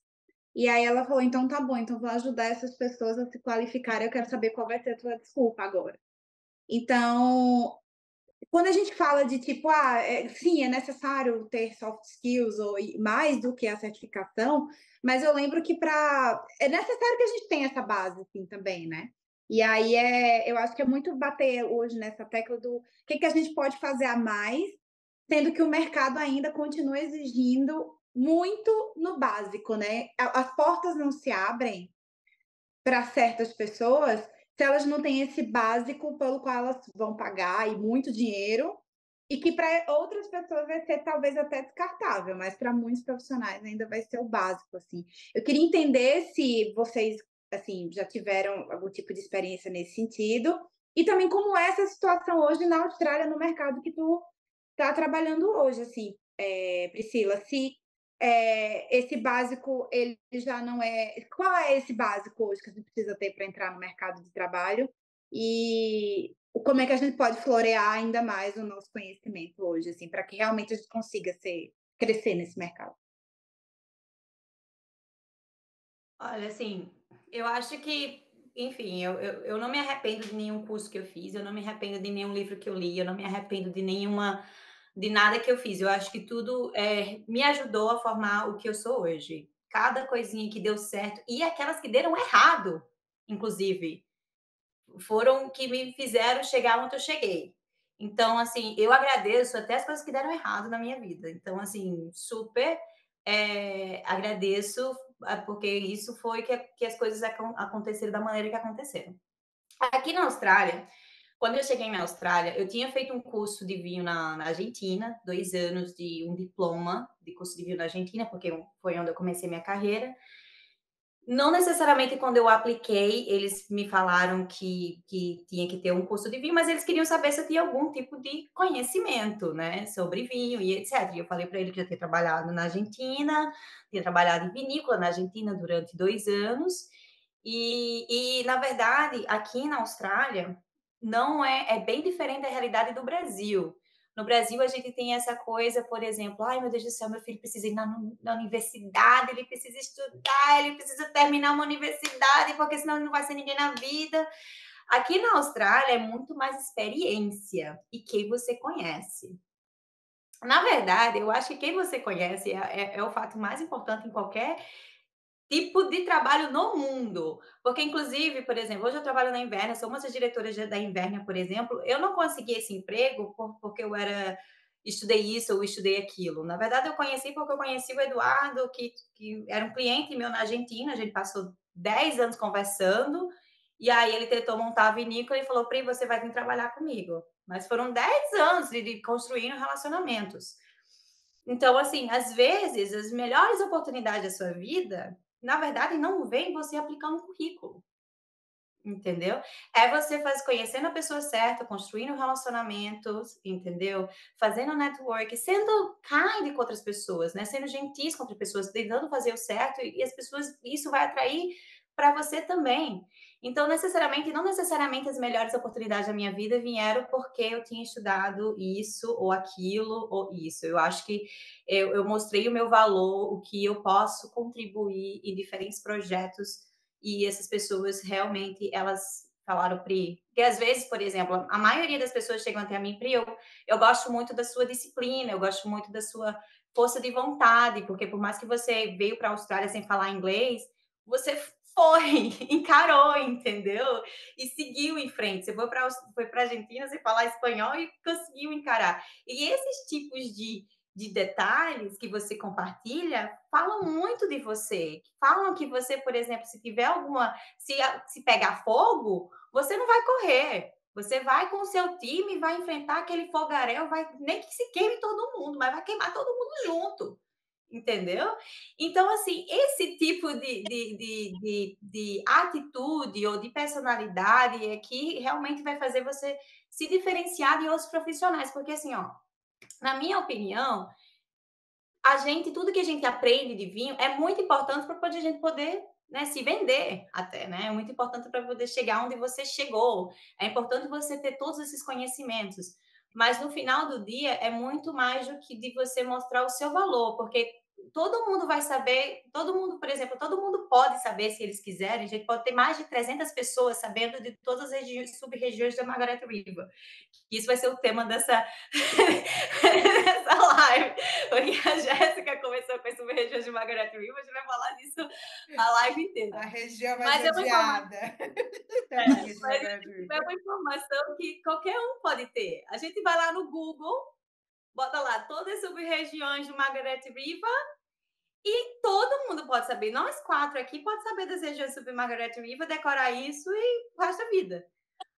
E aí ela falou: então tá bom, então vou ajudar essas pessoas a se qualificarem, eu quero saber qual vai ser a tua desculpa agora. Então, quando a gente fala de tipo, sim, é necessário ter soft skills ou mais do que a certificação, mas eu lembro que é necessário que a gente tenha essa base, assim, também, né? E aí eu acho que é muito bater hoje nessa tecla do que a gente pode fazer a mais, sendo que o mercado ainda continua exigindo muito no básico, né? As portas não se abrem para certas pessoas se elas não têm esse básico pelo qual elas vão pagar e muito dinheiro, e que para outras pessoas vai ser talvez até descartável, mas para muitos profissionais ainda vai ser o básico, assim. Eu queria entender se vocês, assim, já tiveram algum tipo de experiência nesse sentido, e também como é essa situação hoje na Austrália, no mercado que tu está trabalhando hoje, assim, Priscila, se esse básico, ele já não é. Qual é esse básico hoje que a gente precisa ter para entrar no mercado de trabalho? E como é que a gente pode florear ainda mais o nosso conhecimento hoje, assim, para que realmente a gente consiga crescer nesse mercado? Olha, assim, eu acho que, enfim, eu não me arrependo de nenhum curso que eu fiz, eu não me arrependo de nenhum livro que eu li, eu não me arrependo de nada que eu fiz. Eu acho que tudo me ajudou a formar o que eu sou hoje. Cada coisinha que deu certo e aquelas que deram errado, inclusive, foram que me fizeram chegar onde eu cheguei. Então, assim, eu agradeço até as coisas que deram errado na minha vida. Então, assim, super agradeço, porque isso foi que as coisas aconteceram da maneira que aconteceram. Aqui na Austrália, quando eu cheguei na Austrália, eu tinha feito um curso de vinho na Argentina, 2 anos de um diploma de curso de vinho na Argentina, porque foi onde eu comecei minha carreira. Não necessariamente quando eu apliquei, eles me falaram que tinha que ter um curso de vinho, mas eles queriam saber se eu tinha algum tipo de conhecimento, né, sobre vinho e etc. E eu falei para ele que eu tinha trabalhado na Argentina, tinha trabalhado em vinícola na Argentina durante 2 anos, na verdade, aqui na Austrália, não é bem diferente da realidade do Brasil. No Brasil, a gente tem essa coisa, por exemplo, ai meu Deus do céu, meu filho precisa ir na universidade, ele precisa estudar, ele precisa terminar uma universidade, porque senão ele não vai ser ninguém na vida. Aqui na Austrália é muito mais experiência e quem você conhece. Na verdade, eu acho que quem você conhece é o fato mais importante em qualquer tipo de trabalho no mundo. Porque, inclusive, por exemplo, hoje eu trabalho na Inverna, sou uma das diretoras da Inverna, por exemplo, eu não consegui esse emprego porque eu estudei isso ou estudei aquilo. Na verdade, eu conheci porque eu conheci o Eduardo, que era um cliente meu na Argentina, a gente passou 10 anos conversando, e aí ele tentou montar a vinícola e falou, Pri, você vai vir trabalhar comigo. Mas foram 10 anos de construindo relacionamentos. Então, assim, às vezes, as melhores oportunidades da sua vida na verdade, não vem você aplicar um currículo. entendeu? É você conhecendo a pessoa certa, construindo relacionamentos, entendeu? Fazendo network, sendo kind com outras pessoas, né? Sendo gentis com outras pessoas, tentando fazer o certo e as pessoas, isso vai atrair para você também. Então, não necessariamente as melhores oportunidades da minha vida vieram porque eu tinha estudado isso ou aquilo ou isso. Eu acho que eu mostrei o meu valor, o que eu posso contribuir em diferentes projetos e essas pessoas realmente, elas falaram, Pri, porque às vezes, por exemplo, a maioria das pessoas chegam até a mim, Pri, eu gosto muito da sua disciplina, eu gosto muito da sua força de vontade, porque por mais que você veio para a Austrália sem falar inglês, você foi, encarou, entendeu? E seguiu em frente. Você foi para a Argentina sem falar espanhol e conseguiu encarar. E esses tipos de detalhes que você compartilha falam muito de você. Falam que você, por exemplo, se tiver alguma. Se pegar fogo, você não vai correr. Você vai com o seu time, vai enfrentar aquele fogaréu, vai nem que se queime todo mundo, mas vai queimar todo mundo junto. Entendeu? Então, assim, esse tipo de atitude ou de personalidade é que realmente vai fazer você se diferenciar de outros profissionais. Porque, assim, ó, na minha opinião, tudo que a gente aprende de vinho é muito importante para a gente poder, né, se vender até, né? É muito importante para poder chegar onde você chegou. É importante você ter todos esses conhecimentos. Mas no final do dia é muito mais do que de você mostrar o seu valor, porque todo mundo vai saber, todo mundo, por exemplo, todo mundo pode saber se eles quiserem. A gente pode ter mais de 300 pessoas sabendo de todas as sub-regiões da Margaret River. Isso vai ser o tema dessa live. Porque a Jéssica começou com esse região de Margaret River, a gente vai falar disso a live inteira. A região mais Mas odiada. Mas é uma informação que qualquer um pode ter. A gente vai lá no Google, bota lá todas as sub-regiões de Margaret River e todo mundo pode saber. Nós 4 aqui pode saber das regiões sub Margaret River, decorar isso e o resto da vida.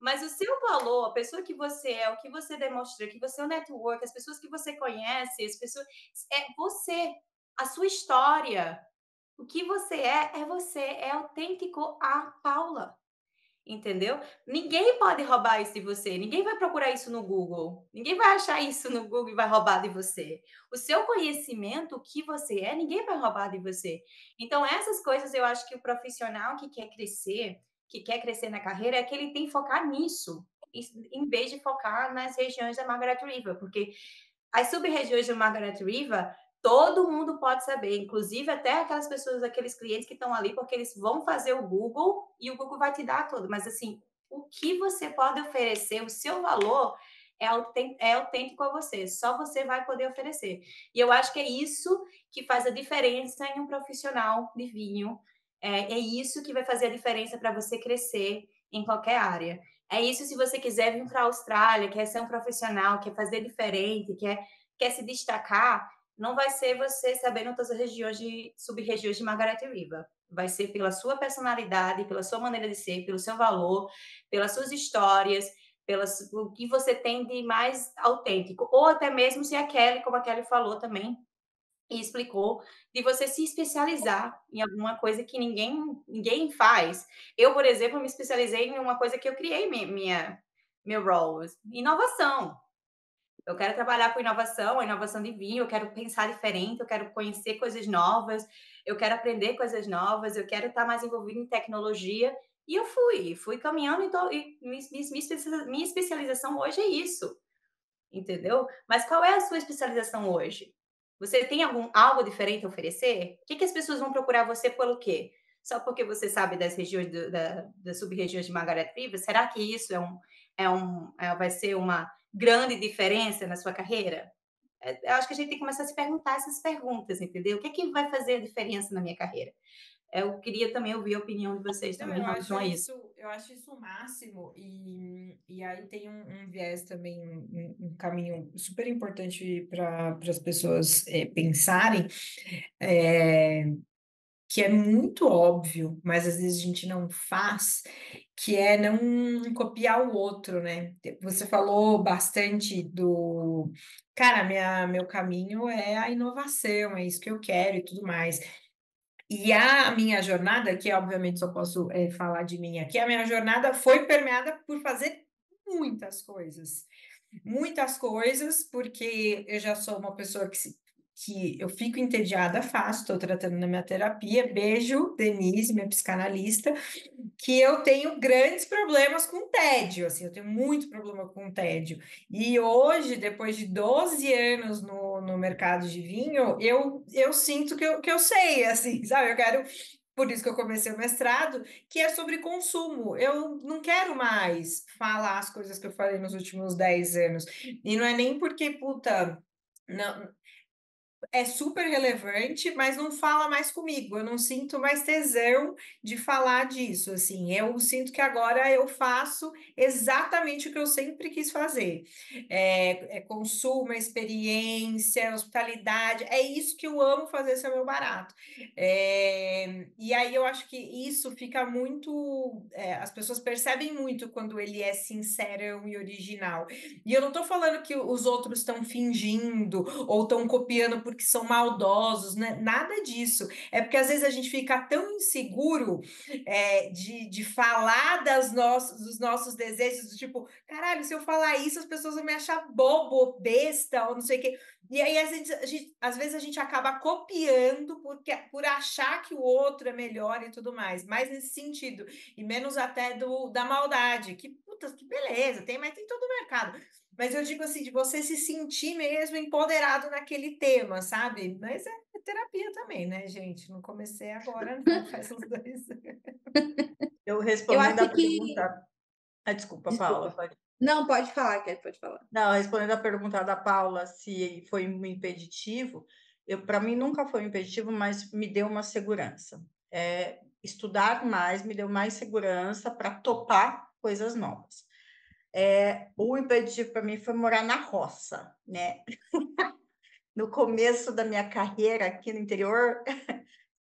Mas o seu valor, a pessoa que você é, o que você demonstra, que você é o network, as pessoas que você conhece, as pessoas, é você, a sua história, o que você, é autêntico a Paula. Entendeu? Ninguém pode roubar isso de você, ninguém vai procurar isso no Google, ninguém vai achar isso no Google e vai roubar de você. O seu conhecimento, o que você é, ninguém vai roubar de você. Então, essas coisas eu acho que o profissional que quer crescer na carreira, é que ele tem que focar nisso, em vez de focar nas regiões da Margaret River, porque as sub-regiões da Margaret River todo mundo pode saber, inclusive até aquelas pessoas, aqueles clientes que estão ali, porque eles vão fazer o Google e o Google vai te dar tudo. Mas, assim, o que você pode oferecer, o seu valor é autêntico a você, só você vai poder oferecer. E eu acho que é isso que faz a diferença em um profissional de vinho, é isso que vai fazer a diferença para você crescer em qualquer área. É isso se você quiser vir para a Austrália, quer ser um profissional, quer fazer diferente, quer se destacar, não vai ser você sabendo todas as sub-regiões de Margaret River. Vai ser pela sua personalidade, pela sua maneira de ser, pelo seu valor, pelas suas histórias, o que você tem de mais autêntico. Ou até mesmo se a Kelly, como a Kelly falou também, e explicou, de você se especializar em alguma coisa que ninguém faz. Eu, por exemplo, me especializei em uma coisa que eu criei meu role, inovação. Eu quero trabalhar com inovação, a inovação de vinho, eu quero pensar diferente, eu quero conhecer coisas novas, eu quero aprender coisas novas, eu quero estar mais envolvido em tecnologia. E eu fui caminhando, e minha especialização hoje é isso, entendeu? Mas qual é a sua especialização hoje? Você tem algo diferente a oferecer? O que as pessoas vão procurar você pelo quê? Só porque você sabe das regiões das sub-regiões de Margaret River? Será que isso vai ser uma grande diferença na sua carreira? Eu acho que a gente tem que começar a se perguntar essas perguntas, entendeu? O que vai fazer a diferença na minha carreira? Eu queria também ouvir a opinião de vocês Não, também em relação a isso. Eu acho isso o máximo, e aí tem um viés também, um caminho super importante para as pessoas pensarem, que é muito óbvio, mas às vezes a gente não faz, que é não copiar o outro, né? Você falou bastante cara, meu caminho é a inovação, é isso que eu quero e tudo mais. E a minha jornada, que obviamente só posso falar de mim aqui, a minha jornada foi permeada por fazer muitas coisas. Muitas coisas, porque eu já sou uma pessoa que eu fico entediada fácil, estou tratando na minha terapia. Beijo, Denise, minha psicanalista, que eu tenho grandes problemas com tédio, assim, eu tenho muito problema com tédio. E hoje, depois de 12 anos no mercado de vinho, eu sinto que eu sei, assim, sabe? Eu quero. Por isso que eu comecei o mestrado, que é sobre consumo. Eu não quero mais falar as coisas que eu falei nos últimos 10 anos. E não é nem porque, puta, não, é super relevante, mas não fala mais comigo. Eu não sinto mais tesão de falar disso, assim. Eu sinto que agora eu faço exatamente o que eu sempre quis fazer. É consumo, é experiência, é hospitalidade. É isso que eu amo fazer, esse é o meu barato. E aí eu acho que isso fica muito... as pessoas percebem muito quando ele é sincerão e original. E eu não estou falando que os outros estão fingindo ou estão copiando porque são maldosos, né? Nada disso. É porque às vezes a gente fica tão inseguro de falar dos nossos desejos, do tipo, caralho, se eu falar isso, as pessoas vão me achar bobo, besta, ou não sei o quê. E aí, às vezes, a gente acaba copiando por achar que o outro é melhor e tudo mais, mais nesse sentido, e menos até da maldade, que, puta, que beleza, mas tem todo o mercado. Mas eu digo assim, de você se sentir mesmo empoderado naquele tema, sabe? Mas é terapia também, né, gente? Não comecei agora, não, faz uns 2 anos. Eu Eu respondendo a acho que. pergunta. Desculpa, Paula. Desculpa. Não, pode falar, Kelly, pode falar. Não, respondendo a pergunta da Paula, se foi um impeditivo, para mim nunca foi um impeditivo, mas me deu uma segurança. Estudar mais me deu mais segurança para topar coisas novas. O impeditivo para mim foi morar na roça, né? No começo da minha carreira aqui no interior,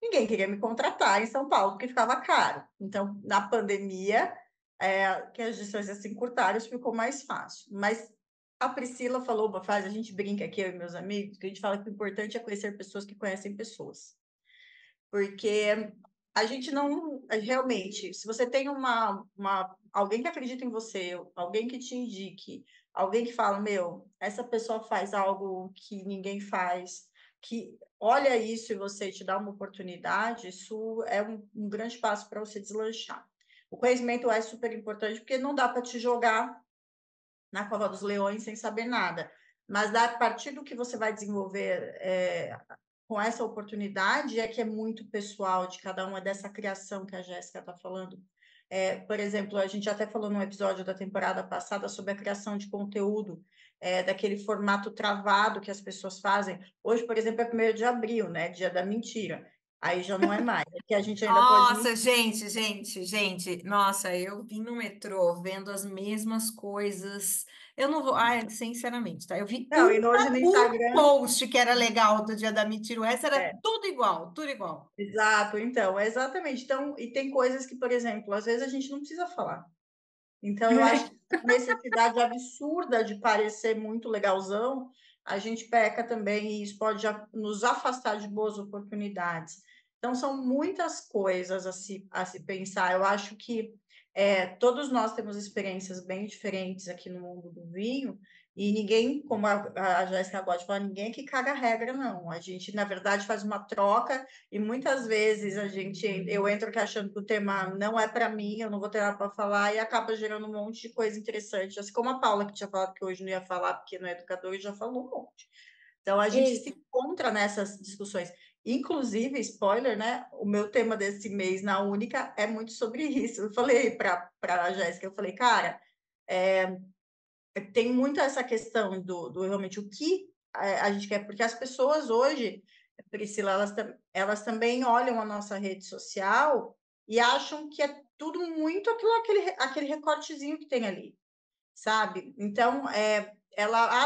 ninguém queria me contratar em São Paulo, porque ficava caro. Então, na pandemia, que as distâncias se encurtaram, ficou mais fácil. Mas a Priscila falou uma frase, a gente brinca aqui, eu e meus amigos, que a gente fala que o importante é conhecer pessoas que conhecem pessoas. Porque a gente não... Realmente, se você tem alguém que acredita em você, alguém que te indique, alguém que fala, meu, essa pessoa faz algo que ninguém faz, que olha isso e você te dá uma oportunidade, isso é um grande passo para você deslanchar. O conhecimento é super importante, porque não dá para te jogar na cova dos leões sem saber nada. Mas a partir do que você vai desenvolver com essa oportunidade, que é muito pessoal de cada um, é dessa criação que a Jéssica está falando. Por exemplo, a gente até falou num episódio da temporada passada sobre a criação de conteúdo, daquele formato travado que as pessoas fazem. Hoje, por exemplo, é 1º de abril, né? Dia da mentira. Aí já não é mais, é que a gente ainda pode... Nossa, gente, nossa, eu vim no metrô vendo as mesmas coisas. Eu não vou, sinceramente, tá? Eu vi Não, e hoje no um Instagram... post que era legal do dia da mentira, o resto era tudo igual, tudo igual. Exato, então, exatamente. Então, e tem coisas que, por exemplo, às vezes a gente não precisa falar. Então, eu acho que a necessidade absurda de parecer muito legalzão, a gente peca também e isso pode nos afastar de boas oportunidades. Então, são muitas coisas a se pensar. Eu acho que todos nós temos experiências bem diferentes aqui no mundo do vinho, e ninguém, como a Jéssica gosta de falar, ninguém que caga a regra, não. A gente, na verdade, faz uma troca, e muitas vezes eu entro aqui achando que o tema não é para mim, eu não vou ter nada para falar, e acaba gerando um monte de coisa interessante. Assim como a Paula, que tinha falado que hoje não ia falar porque não é educador, e já falou um monte. Então, a gente se encontra nessas discussões. Inclusive, spoiler, né? O meu tema desse mês na Única é muito sobre isso. Eu falei para a Jéssica, eu falei, cara, tem muito essa questão do realmente o que a gente quer, porque as pessoas hoje, Priscila, elas também olham a nossa rede social e acham que é tudo muito aquele recortezinho que tem ali, sabe? Então,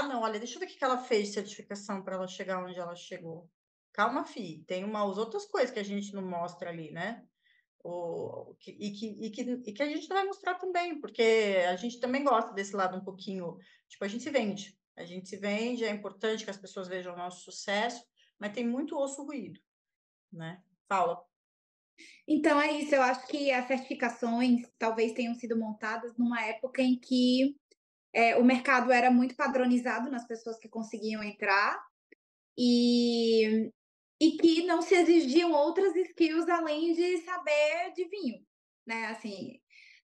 não, olha, deixa eu ver o que ela fez de certificação para ela chegar onde ela chegou. Calma, fi, tem umas outras coisas que a gente não mostra ali, né? E que a gente não vai mostrar também, porque a gente também gosta desse lado um pouquinho, tipo, a gente se vende, é importante que as pessoas vejam o nosso sucesso, mas tem muito osso ruído, né? Paula. Então é isso, eu acho que as certificações talvez tenham sido montadas numa época em que o mercado era muito padronizado nas pessoas que conseguiam entrar e, e que não se exigiam outras skills além de saber de vinho, né? Assim,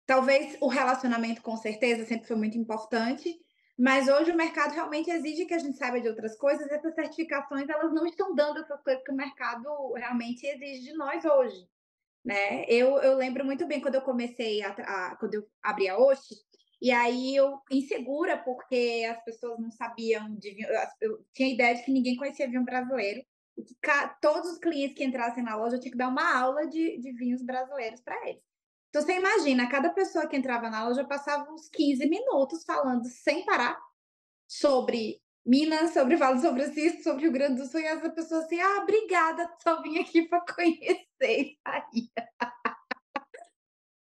talvez o relacionamento com certeza sempre foi muito importante, mas hoje o mercado realmente exige que a gente saiba de outras coisas. Essas certificações elas não estão dando essas coisas que o mercado realmente exige de nós hoje, né? Eu lembro muito bem quando eu comecei quando eu abri a Oshi, e aí eu insegura porque as pessoas não sabiam de vinho, eu tinha a ideia de que ninguém conhecia vinho brasileiro, e que todos os clientes que entrassem na loja eu tinha que dar uma aula de vinhos brasileiros para eles. Então você imagina, cada pessoa que entrava na loja passava uns 15 minutos falando sem parar sobre Minas, sobre Vale do São Francisco, sobre Rio Grande do Sul, e essa pessoa assim, obrigada, só vim aqui para conhecer. Aí.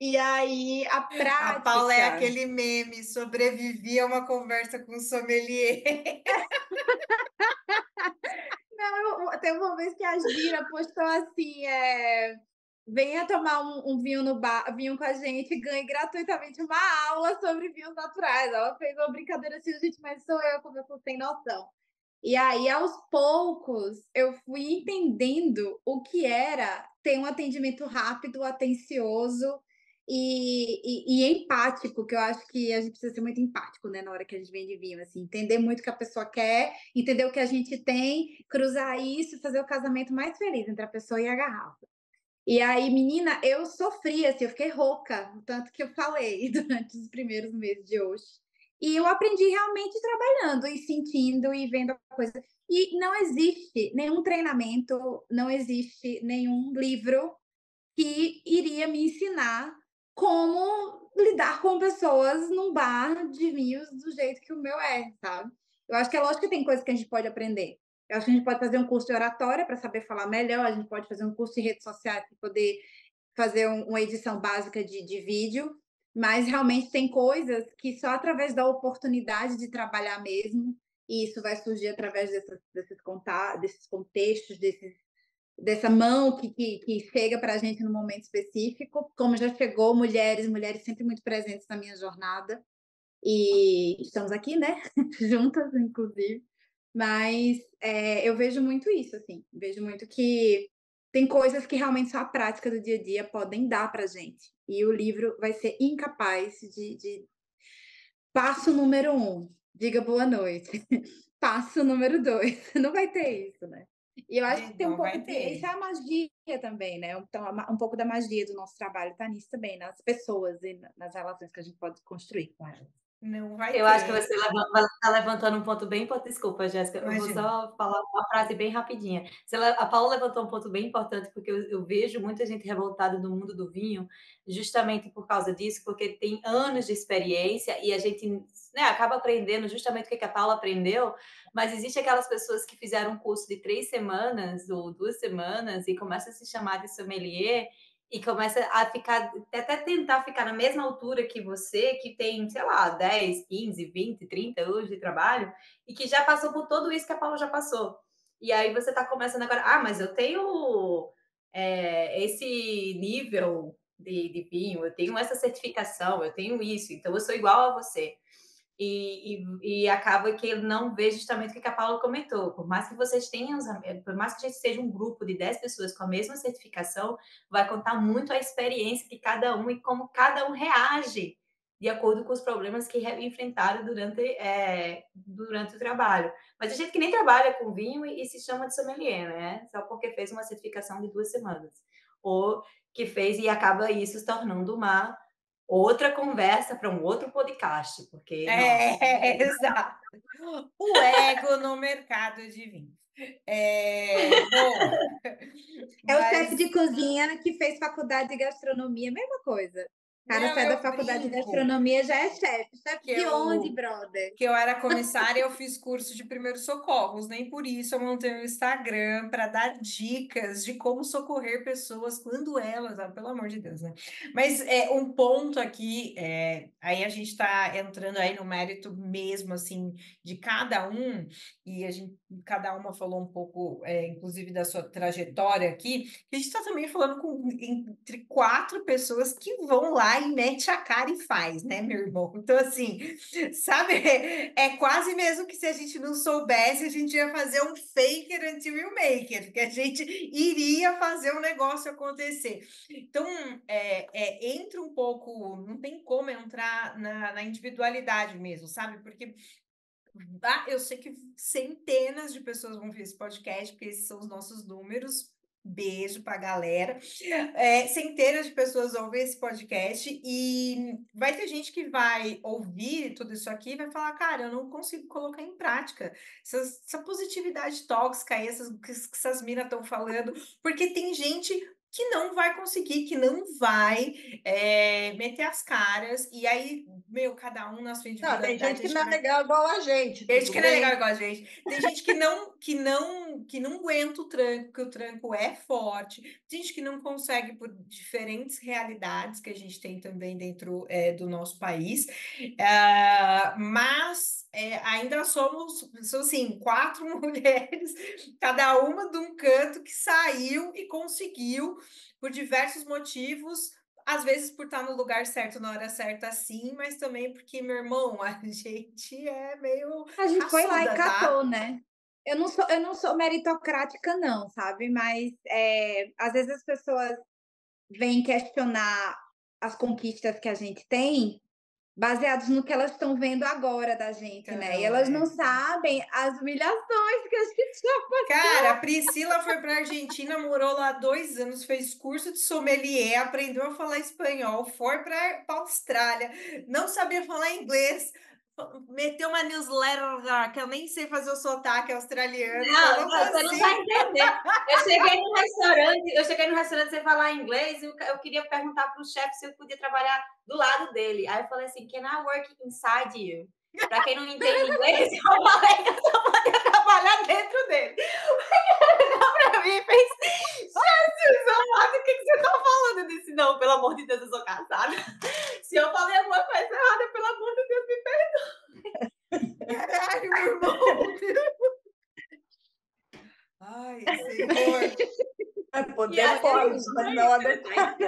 E aí, a A Paula é prática. aquele meme, sobrevivi a uma conversa com sommelier. Não, teve uma vez que a Gira postou assim: venha tomar um vinho no bar, vinho com a gente e ganhe gratuitamente uma aula sobre vinhos naturais. Ela fez uma brincadeira assim, gente, mas sou eu, como eu sou sem noção. E aí, aos poucos, eu fui entendendo o que era ter um atendimento rápido, atencioso e empático, que eu acho que a gente precisa ser muito empático, né, na hora que a gente vende vinho, assim, entender muito o que a pessoa quer, entender o que a gente tem, cruzar isso e fazer o casamento mais feliz entre a pessoa e a garrafa. E aí, menina, eu sofri, assim, eu fiquei rouca, o tanto que eu falei durante os primeiros meses de hoje. E eu aprendi realmente trabalhando e sentindo e vendo a coisa. E não existe nenhum treinamento, não existe nenhum livro que iria me ensinar como lidar com pessoas num bar de vinhos do jeito que o meu é, sabe? Eu acho que é lógico que tem coisas que a gente pode aprender. Eu acho que a gente pode fazer um curso de oratória para saber falar melhor, a gente pode fazer um curso de redes sociais para poder fazer uma edição básica de vídeo, mas realmente tem coisas que só através da oportunidade de trabalhar mesmo, e isso vai surgir através desses contextos, dessa mão que chega para a gente no momento específico, como já chegou mulheres sempre muito presentes na minha jornada, e estamos aqui, né, juntas, inclusive, mas eu vejo muito isso, assim, vejo muito que tem coisas que realmente só a prática do dia a dia podem dar para gente, e o livro vai ser incapaz de... Passo número 1, diga boa noite. Passo número 2, não vai ter isso, né? E eu acho que tem um Não pouco vai isso é ter. a magia também, né? Então, um pouco da magia do nosso trabalho tá nisso também, nas pessoas e nas relações que a gente pode construir com elas. Não vai Eu acho que ter. você está levantando um ponto bem importante. Desculpa, Jéssica, eu vou Imagina. só falar uma frase bem rapidinha. A Paula levantou um ponto bem importante, porque eu vejo muita gente revoltada no mundo do vinho, justamente por causa disso, porque tem anos de experiência e a gente, né, acaba aprendendo justamente o que a Paula aprendeu, mas existe aquelas pessoas que fizeram um curso de 3 semanas ou 2 semanas e começam a se chamar de sommelier e começa a ficar, até tentar ficar na mesma altura que você, que tem, sei lá, 10, 15, 20, 30 anos de trabalho, e que já passou por tudo isso que a Paula já passou. E aí você está começando agora, mas eu tenho esse nível de vinho, eu tenho essa certificação, eu tenho isso, então eu sou igual a você. E acaba que ele não vê justamente o que a Paula comentou. Por mais que vocês tenham, por mais que a gente seja um grupo de 10 pessoas com a mesma certificação, vai contar muito a experiência de cada um e como cada um reage de acordo com os problemas que enfrentaram durante o trabalho. Mas a gente que nem trabalha com vinho e se chama de sommelier, né? Só porque fez uma certificação de 2 semanas. Ou que fez e acaba isso se tornando uma outra conversa para um outro podcast, porque, nossa. Exato. O ego no mercado de vinho. Bom, É o chefe mas de cozinha que fez faculdade de gastronomia, mesma coisa. cara Não, sai da eu faculdade de brinco gastronomia, já é chefe. Chefe que de onde, eu, brother? que eu era comissária, eu fiz curso de primeiros socorros, nem por isso eu montei um Instagram para dar dicas de como socorrer pessoas quando elas, pelo amor de Deus, né? Mas um ponto aqui, aí a gente está entrando aí no mérito mesmo, assim, de cada um, e cada uma falou um pouco, inclusive, da sua trajetória aqui, que a gente está também falando entre 4 pessoas que vão lá e mete a cara e faz, né, meu irmão? Então, assim, sabe, é quase mesmo que se a gente não soubesse, a gente ia fazer um fake it until you make it, que a gente iria fazer um negócio acontecer. Então, entra um pouco, não tem como entrar na individualidade mesmo, sabe? Porque eu sei que centenas de pessoas vão ver esse podcast, porque esses são os nossos números. Beijo pra galera. Centenas de pessoas ouvem esse podcast e vai ter gente que vai ouvir tudo isso aqui e vai falar, cara, eu não consigo colocar em prática essa positividade tóxica aí, que essas minas estão falando, porque tem gente que não vai conseguir, que não vai meter as caras, e aí, meu, cada um na sua Não, tem gente individualidade, que acho não que é vai. legal igual a gente, Tem gente tudo que não é legal bem. igual a gente. Tem gente que não aguenta o tranco, que o tranco é forte. Tem gente que não consegue por diferentes realidades que a gente tem também dentro do nosso país. Mas ainda somos assim, 4 mulheres, cada uma de um canto que saiu e conseguiu, por diversos motivos, às vezes por estar no lugar certo na hora certa, sim, mas também porque, meu irmão, a gente é meio A gente foi lá e raçuda, tá? catou, né? Eu não sou meritocrática, não, sabe? Mas às vezes as pessoas vêm questionar as conquistas que a gente tem baseados no que elas estão vendo agora da gente, né? E Então, elas não sabem as humilhações que a gente já Cara, a Priscila foi para a Argentina, morou lá 2 anos, fez curso de sommelier, aprendeu a falar espanhol, foi para a Austrália, não sabia falar inglês, meteu uma newsletter lá, que eu nem sei fazer o sotaque australiano, que eu Não, não não, você não está consigo. entendendo. Eu cheguei no restaurante sem falar inglês e eu queria perguntar para o chefe se eu podia trabalhar do lado dele. Aí eu falei assim, can I work inside you? Para quem não entende inglês, eu falei que eu só podia trabalhar dentro dele. Para mim, fez, Jesus amado, o que você está falando? Eu disse, não, pelo amor de Deus, eu sou casada. Se eu falei alguma coisa errada, pelo amor de Deus, me perdoe. Caralho, meu irmão. Ai, Senhor. Poder aí, pode, mas não adequado.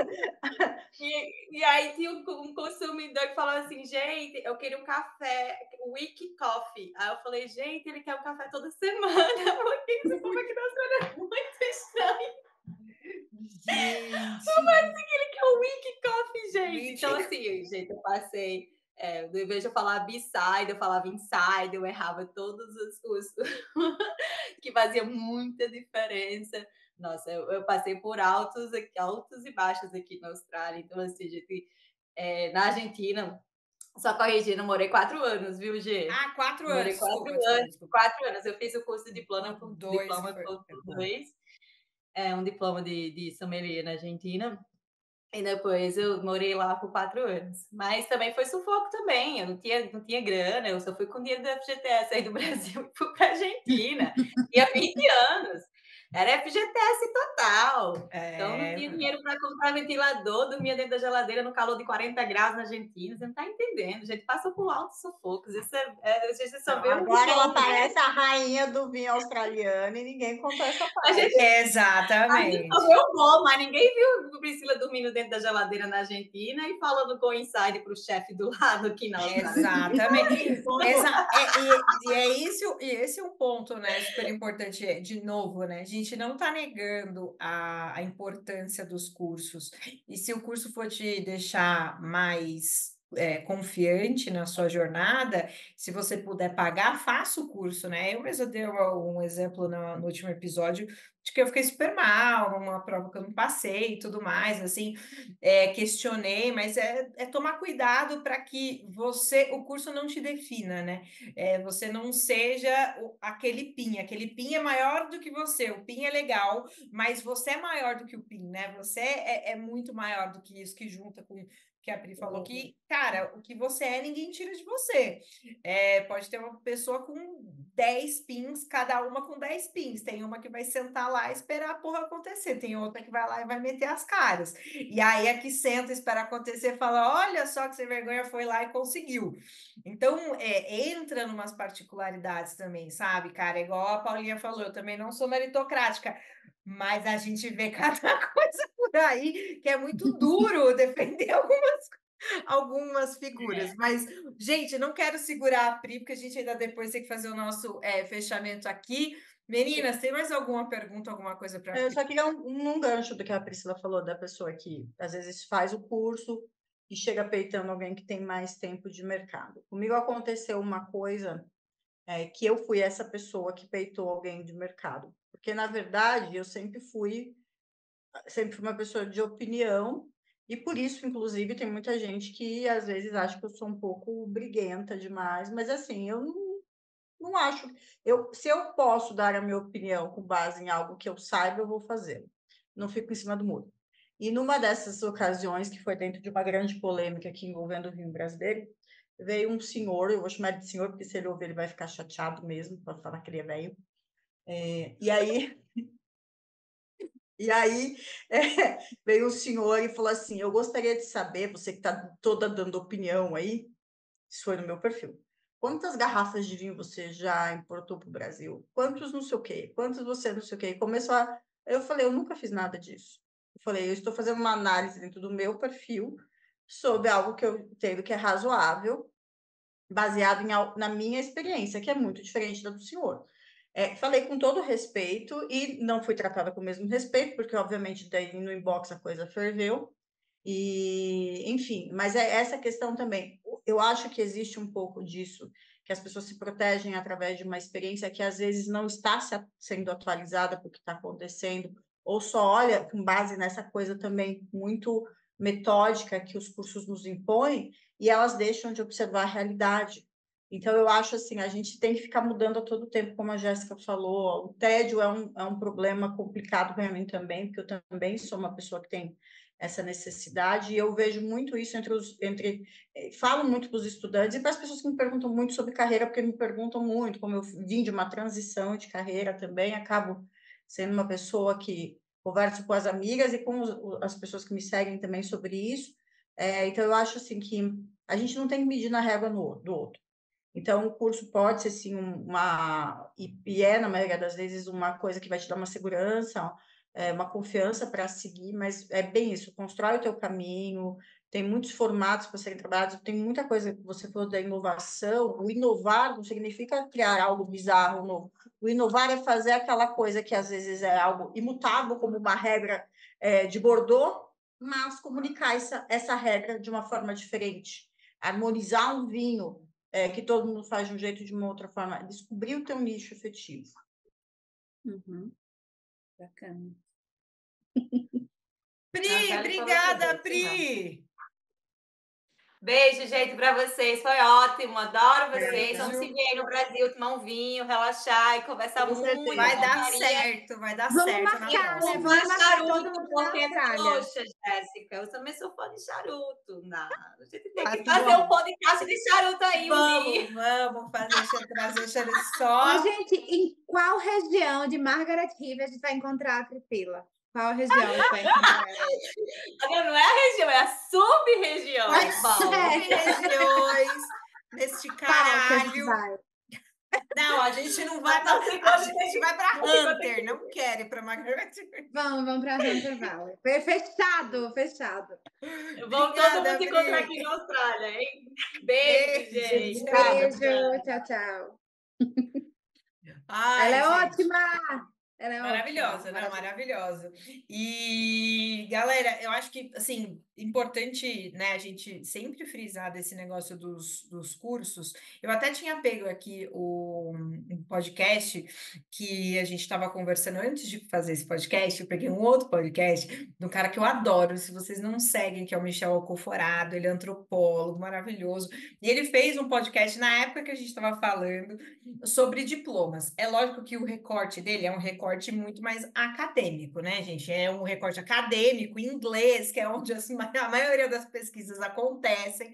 E aí tinha um consumidor que falava assim, gente, eu queria um café, week coffee. Aí eu falei, gente, ele quer um café toda semana, porque esse povo aqui da Austrália é muito estranho. Gente. Ele quer um week coffee, gente. Então, Week. assim, gente, eu passei. Em vez de eu falar B-side, eu falava inside, eu errava todos os que fazia muita diferença. Nossa, eu passei por altos e baixos aqui na Austrália. Então, assim, gente, na Argentina, só corrigindo, eu morei 4 anos, viu, Gê? 4 Morei anos, 4 desculpa, anos, desculpa, desculpa. 4 anos. Eu fiz o curso de Dois que diploma foi. por 2, um diploma de sommelier na Argentina. E depois eu morei lá por 4 anos. Mas também foi sufoco também, eu não tinha grana, eu só fui com dinheiro do FGTS aí do Brasil e fui para Argentina. Tinha 20 anos. Era FGTS total. Então não tinha dinheiro para comprar ventilador, dormia dentro da geladeira no calor de 40 graus na Argentina. Você não está entendendo, a gente passa por altos sufocos. Isso a gente só Não, vê o agora ela bom, né? parece a rainha do vinho australiano e ninguém contou essa A parte. gente A gente só Exatamente. viu o bom, mas ninguém viu Priscila dormindo dentro da geladeira na Argentina e falando com o inside para o chefe do lado aqui na Austrália. Exatamente. E esse é um ponto, né, super importante, de novo, né? A gente não está negando a importância dos cursos. E se o curso for te deixar mais confiante na sua jornada, se você puder pagar, faça o curso, né? Eu mesmo dei um exemplo no último episódio de que eu fiquei super mal, numa prova que eu não passei e tudo mais, assim, questionei, mas é tomar cuidado para que o curso não te defina, né? Você não seja aquele PIN é maior do que você, o PIN é legal, mas você é maior do que o PIN, né? Você é muito maior do que isso, que junta com que a Pri falou que, cara, o que você é, ninguém tira de você. Pode ter uma pessoa com 10 pins, cada uma com 10 pins. Tem uma que vai sentar lá e esperar a porra acontecer. Tem outra que vai lá e vai meter as caras. E aí a que senta, espera acontecer, fala, olha só que sem vergonha foi lá e conseguiu. Então, entra numas particularidades também, sabe, cara? Igual a Paulinha falou, eu também não sou meritocrática, mas a gente vê cada coisa por aí que é muito duro defender algumas figuras. Mas, gente, não quero segurar a Pri, porque a gente ainda depois tem que fazer o nosso fechamento aqui. Meninas, tem mais alguma pergunta, alguma coisa para Eu só queria um gancho do que a Priscila falou, da pessoa que às vezes faz o curso e chega peitando alguém que tem mais tempo de mercado. Comigo aconteceu uma coisa que eu fui essa pessoa que peitou alguém de mercado. Porque, na verdade, eu sempre fui uma pessoa de opinião, e por isso, inclusive, tem muita gente que às vezes acha que eu sou um pouco briguenta demais, mas assim, eu não acho. Se eu posso dar a minha opinião com base em algo que eu saiba, eu vou fazer. Não fico em cima do muro. E numa dessas ocasiões, que foi dentro de uma grande polêmica aqui envolvendo o Rio Brasileiro, veio um senhor, eu vou chamar de senhor, porque se ele ouvir, ele vai ficar chateado mesmo, para falar que ele é velho. E aí veio um senhor e falou assim: eu gostaria de saber, você que está toda dando opinião aí, isso foi no meu perfil. Quantas garrafas de vinho você já importou para o Brasil? Quantos não sei o quê? Quantos você não sei o quê? Eu falei, eu nunca fiz nada disso. Eu falei, eu estou fazendo uma análise dentro do meu perfil sobre algo que eu entendo que é razoável, baseado na minha experiência, que é muito diferente da do senhor. Falei com todo respeito e não fui tratada com o mesmo respeito, porque, obviamente, daí no inbox a coisa ferveu. E, enfim, mas é essa questão também. Eu acho que existe um pouco disso, que as pessoas se protegem através de uma experiência que às vezes não está sendo atualizada para o que está acontecendo, ou só olha com base nessa coisa também muito metódica que os cursos nos impõem, e elas deixam de observar a realidade. Então, eu acho assim, a gente tem que ficar mudando a todo tempo, como a Jéssica falou. O tédio é um problema complicado para mim também, porque eu também sou uma pessoa que tem essa necessidade, e eu vejo muito isso falo muito para os estudantes e para as pessoas que me perguntam muito sobre carreira, porque me perguntam muito, como eu vim de uma transição de carreira também, acabo sendo uma pessoa que converso com as amigas e com as pessoas que me seguem também sobre isso. Então, eu acho assim que a gente não tem que medir na régua do outro. Então, o curso pode ser, sim, na maioria das vezes, uma coisa que vai te dar uma segurança, uma confiança para seguir, mas é bem isso, constrói o teu caminho, tem muitos formatos para serem trabalhados, tem muita coisa que você falou da inovação. O inovar não significa criar algo bizarro, novo. O inovar é fazer aquela coisa que às vezes é algo imutável, como uma regra de Bordeaux, mas comunicar essa regra de uma forma diferente. Harmonizar um vinho, que todo mundo faz de um jeito, de uma outra forma. Descobrir o teu nicho efetivo. Uhum. Bacana. Pri, obrigada, Pri! Beijo, gente, para vocês. Foi ótimo. Adoro vocês. Beijo. Vamos se ver aí no Brasil, tomar um vinho, relaxar e conversar muito. Vai dar certo, vai dar Vamos certo. marcar, né? Vamos Vamos marcar todo charuto, mundo na porque, Austrália. poxa, Jéssica, eu também sou fã de charuto. Não, a gente tem Tá que fazer bom. um podcast de charuto aí um dia. Vamos trazer charuto Ô, só. gente, em qual região de Margaret River a gente vai encontrar a Priscila? Qual região a gente vai encontrar ela? Agora não é a região, é a sub-região. As sub-regiões neste caralho. Não, a gente não vai para... A gente vai para Hunter, não quer ir para Margaret. Vamos para Hunter Valley. Fechado. Vamos todo mundo se encontrar aqui na Austrália, hein? Beijo, gente. Beijo, tchau. Ai, ela é gente. ótima! Ela é maravilhosa, ótima. Não, maravilhosa. E, galera, eu acho que, assim, importante, né, a gente sempre frisar desse negócio dos cursos. Eu até tinha pego aqui um podcast que a gente estava conversando antes de fazer esse podcast. Eu peguei um outro podcast de um cara que eu adoro, se vocês não seguem, que é o Michel Alcoforado, ele é antropólogo, maravilhoso. E ele fez um podcast na época que a gente estava falando sobre diplomas. É lógico que o recorte dele é um recorte recorte muito mais acadêmico, né, gente? É um recorte acadêmico, em inglês, que é onde a maioria das pesquisas acontecem.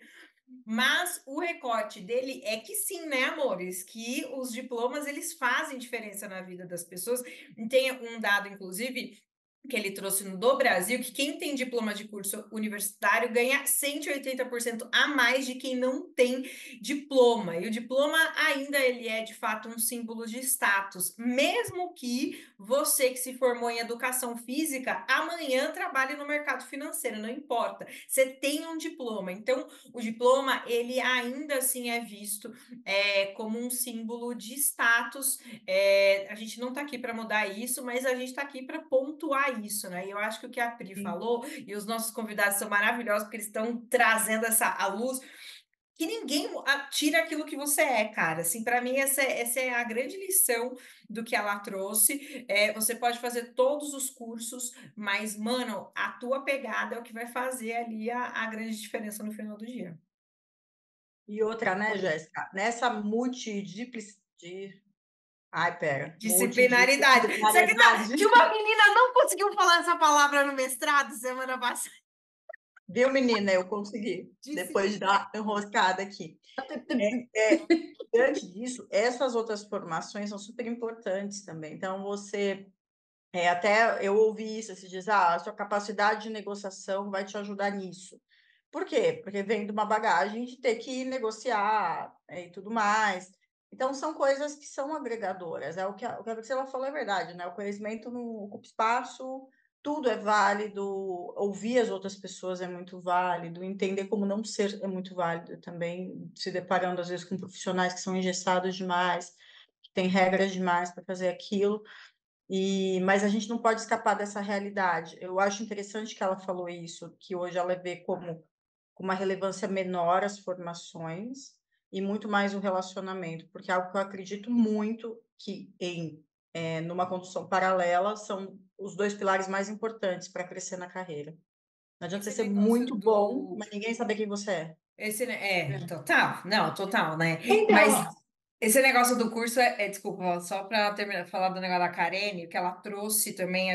Mas o recorte dele é que sim, né, amores? Que os diplomas, eles fazem diferença na vida das pessoas. E tem um dado, inclusive, que ele trouxe do Brasil, que quem tem diploma de curso universitário ganha 180% a mais de quem não tem diploma. E o diploma ainda ele é, de fato, um símbolo de status. Mesmo que você que se formou em educação física, amanhã trabalhe no mercado financeiro, não importa. Você tem um diploma. Então, o diploma, ele ainda assim é visto como um símbolo de status. A gente não está aqui para mudar isso, mas a gente está aqui para pontuar isso, né? E eu acho que o que a Pri falou, e os nossos convidados são maravilhosos, porque eles estão trazendo a luz, que ninguém tira aquilo que você é, cara. Assim, para mim, essa é a grande lição do que ela trouxe. Você pode fazer todos os cursos, mas, mano, a tua pegada é o que vai fazer ali a grande diferença no final do dia. E outra, né, Jéssica? Nessa Disciplinaridade. Você acredita que uma menina não conseguiu falar essa palavra no mestrado semana passada? Viu, menina? Eu consegui, depois de dar uma enroscada aqui. Diante disso, essas outras formações são super importantes também. Então, até eu ouvi isso, se diz, a sua capacidade de negociação vai te ajudar nisso. Por quê? Porque vem de uma bagagem de ter que negociar e tudo mais. Então, são coisas que são agregadoras. O que a Priscila falou é verdade, né? O conhecimento não ocupa espaço, tudo é válido, ouvir as outras pessoas é muito válido, entender como não ser é muito válido também, se deparando, às vezes, com profissionais que são engessados demais, que têm regras demais para fazer aquilo. Mas a gente não pode escapar dessa realidade. Eu acho interessante que ela falou isso, que hoje ela vê como com uma relevância menor as formações e muito mais o relacionamento, porque é algo que eu acredito muito que numa condução paralela são os dois pilares mais importantes para crescer na carreira. Não adianta você ser muito bom, mas ninguém saber quem você é. Total. Não, total, né? Então, Mas esse negócio do curso desculpa, só para terminar, falar do negócio da Karene, que ela trouxe também,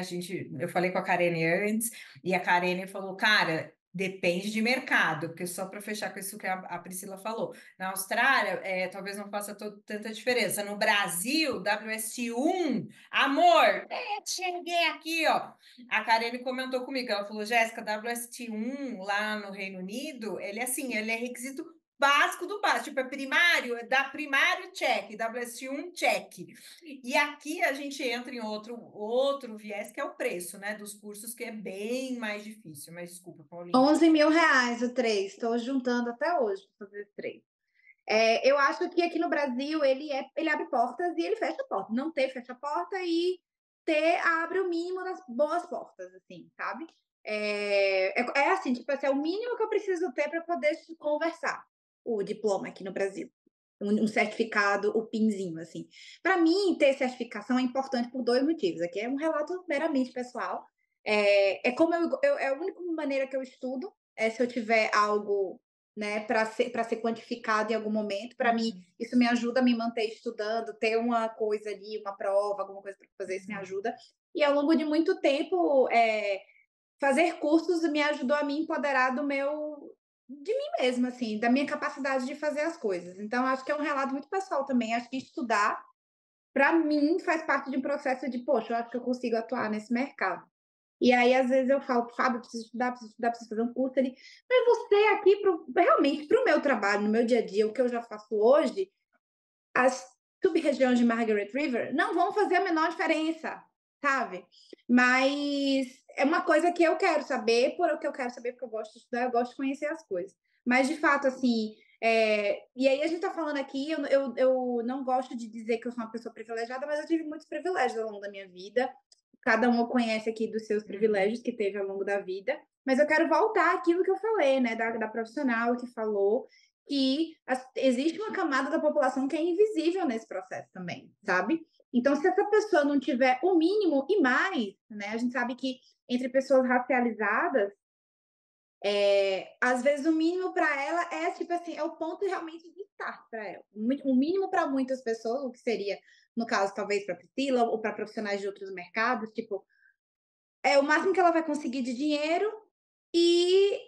eu falei com a Karene antes, e a Karene falou, cara, depende de mercado, porque só para fechar com isso que a Priscila falou, na Austrália, talvez não faça tanta diferença, no Brasil, WST1, amor, cheguei aqui, ó, a Karene comentou comigo, ela falou, Jéssica, WST1 lá no Reino Unido, ele é requisito básico do básico, tipo, é primário, da primário, check, WST1, check. E aqui a gente entra em outro viés, que é o preço, né, dos cursos, que é bem mais difícil, mas desculpa, Paulinha. 11 mil reais o 3, estou juntando até hoje para fazer 3. Eu acho que aqui no Brasil ele abre portas e ele fecha portas. Não ter fecha porta e ter abre o mínimo das boas portas, assim, sabe? Assim, tipo assim, é o mínimo que eu preciso ter para poder conversar o diploma aqui no Brasil. Um certificado, o pinzinho, assim. Para mim, ter certificação é importante por 2 motivos. Aqui é um relato meramente pessoal. Como é a única maneira que eu estudo, se eu tiver algo, né, para ser quantificado em algum momento. Para mim, isso me ajuda a me manter estudando, ter uma coisa ali, uma prova, alguma coisa para fazer, isso me ajuda. E ao longo de muito tempo, fazer cursos me ajudou a me empoderar de mim mesma, assim, da minha capacidade de fazer as coisas. Então, acho que é um relato muito pessoal também. Acho que estudar, para mim, faz parte de um processo de, poxa, eu acho que eu consigo atuar nesse mercado. E aí, às vezes, eu falo, Fábio, preciso estudar, preciso fazer um curso ali. Mas você aqui, realmente, para o meu trabalho, no meu dia a dia, o que eu já faço hoje, as sub-regiões de Margaret River não vão fazer a menor diferença, sabe? Mas é uma coisa que eu quero saber, porque eu gosto de estudar, eu gosto de conhecer as coisas. Mas, de fato, assim, e aí a gente tá falando aqui, eu não gosto de dizer que eu sou uma pessoa privilegiada, mas eu tive muitos privilégios ao longo da minha vida. Cada um conhece aqui dos seus privilégios que teve ao longo da vida. Mas eu quero voltar àquilo que eu falei, né, da profissional que falou que existe uma camada da população que é invisível nesse processo também, sabe? Então, se essa pessoa não tiver o mínimo e mais, né? A gente sabe que entre pessoas racializadas, Às vezes o mínimo para ela é tipo assim, é o ponto realmente de start para ela. O mínimo para muitas pessoas, o que seria, no caso, talvez para Priscila ou para profissionais de outros mercados, tipo, é o máximo que ela vai conseguir de dinheiro e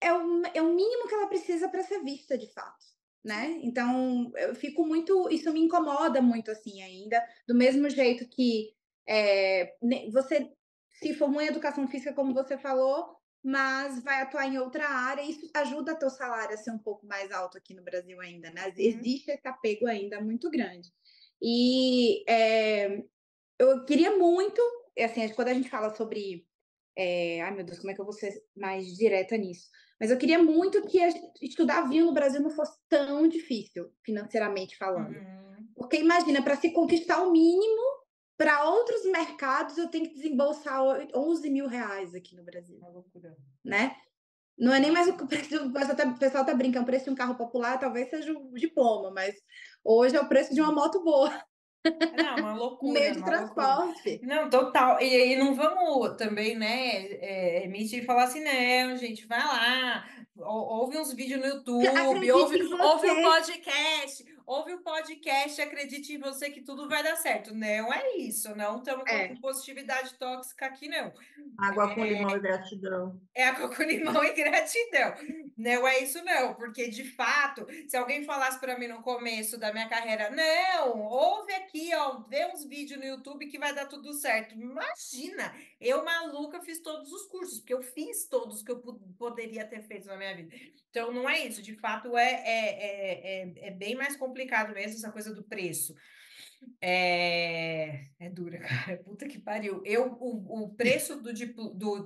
é o mínimo que ela precisa para ser vista de fato, né? Então, eu fico muito, isso me incomoda muito assim ainda, do mesmo jeito que você se formou em educação física, como você falou, mas vai atuar em outra área, e isso ajuda teu salário a ser um pouco mais alto aqui no Brasil ainda, né? Existe esse apego ainda muito grande. E eu queria muito, assim, quando a gente fala sobre ai meu Deus, como é que eu vou ser mais direta nisso? Mas eu queria muito que estudar vinho no Brasil não fosse tão difícil, financeiramente falando. Uhum. Porque imagina, para se conquistar o mínimo, para outros mercados eu tenho que desembolsar 11 mil reais aqui no Brasil, Uma loucura. né? Não é nem mais o preço, o pessoal tá brincando, o preço de um carro popular talvez seja o diploma, mas hoje é o preço de uma moto boa, Não, uma um meio loucura, de uma loucura. transporte. Não, total. E aí não vamos também, né, emitir e falar assim, não, gente, vai lá, ouve uns vídeos no YouTube, Acredite em você. ouve o podcast, acredite em você que tudo vai dar certo. Não é isso, não estamos É, com positividade tóxica aqui, não. Água com limão e gratidão. É água com limão e gratidão. Não é isso, não, porque de fato, se alguém falasse para mim no começo da minha carreira, não, ouve aqui, ó, vê uns vídeos no YouTube que vai dar tudo certo. Imagina, eu maluca fiz todos os cursos, porque eu fiz todos que eu poderia ter feito na minha vida. Então, não é isso, de fato, é bem mais complicado mesmo essa coisa do preço. É dura, cara. Puta que pariu. O preço do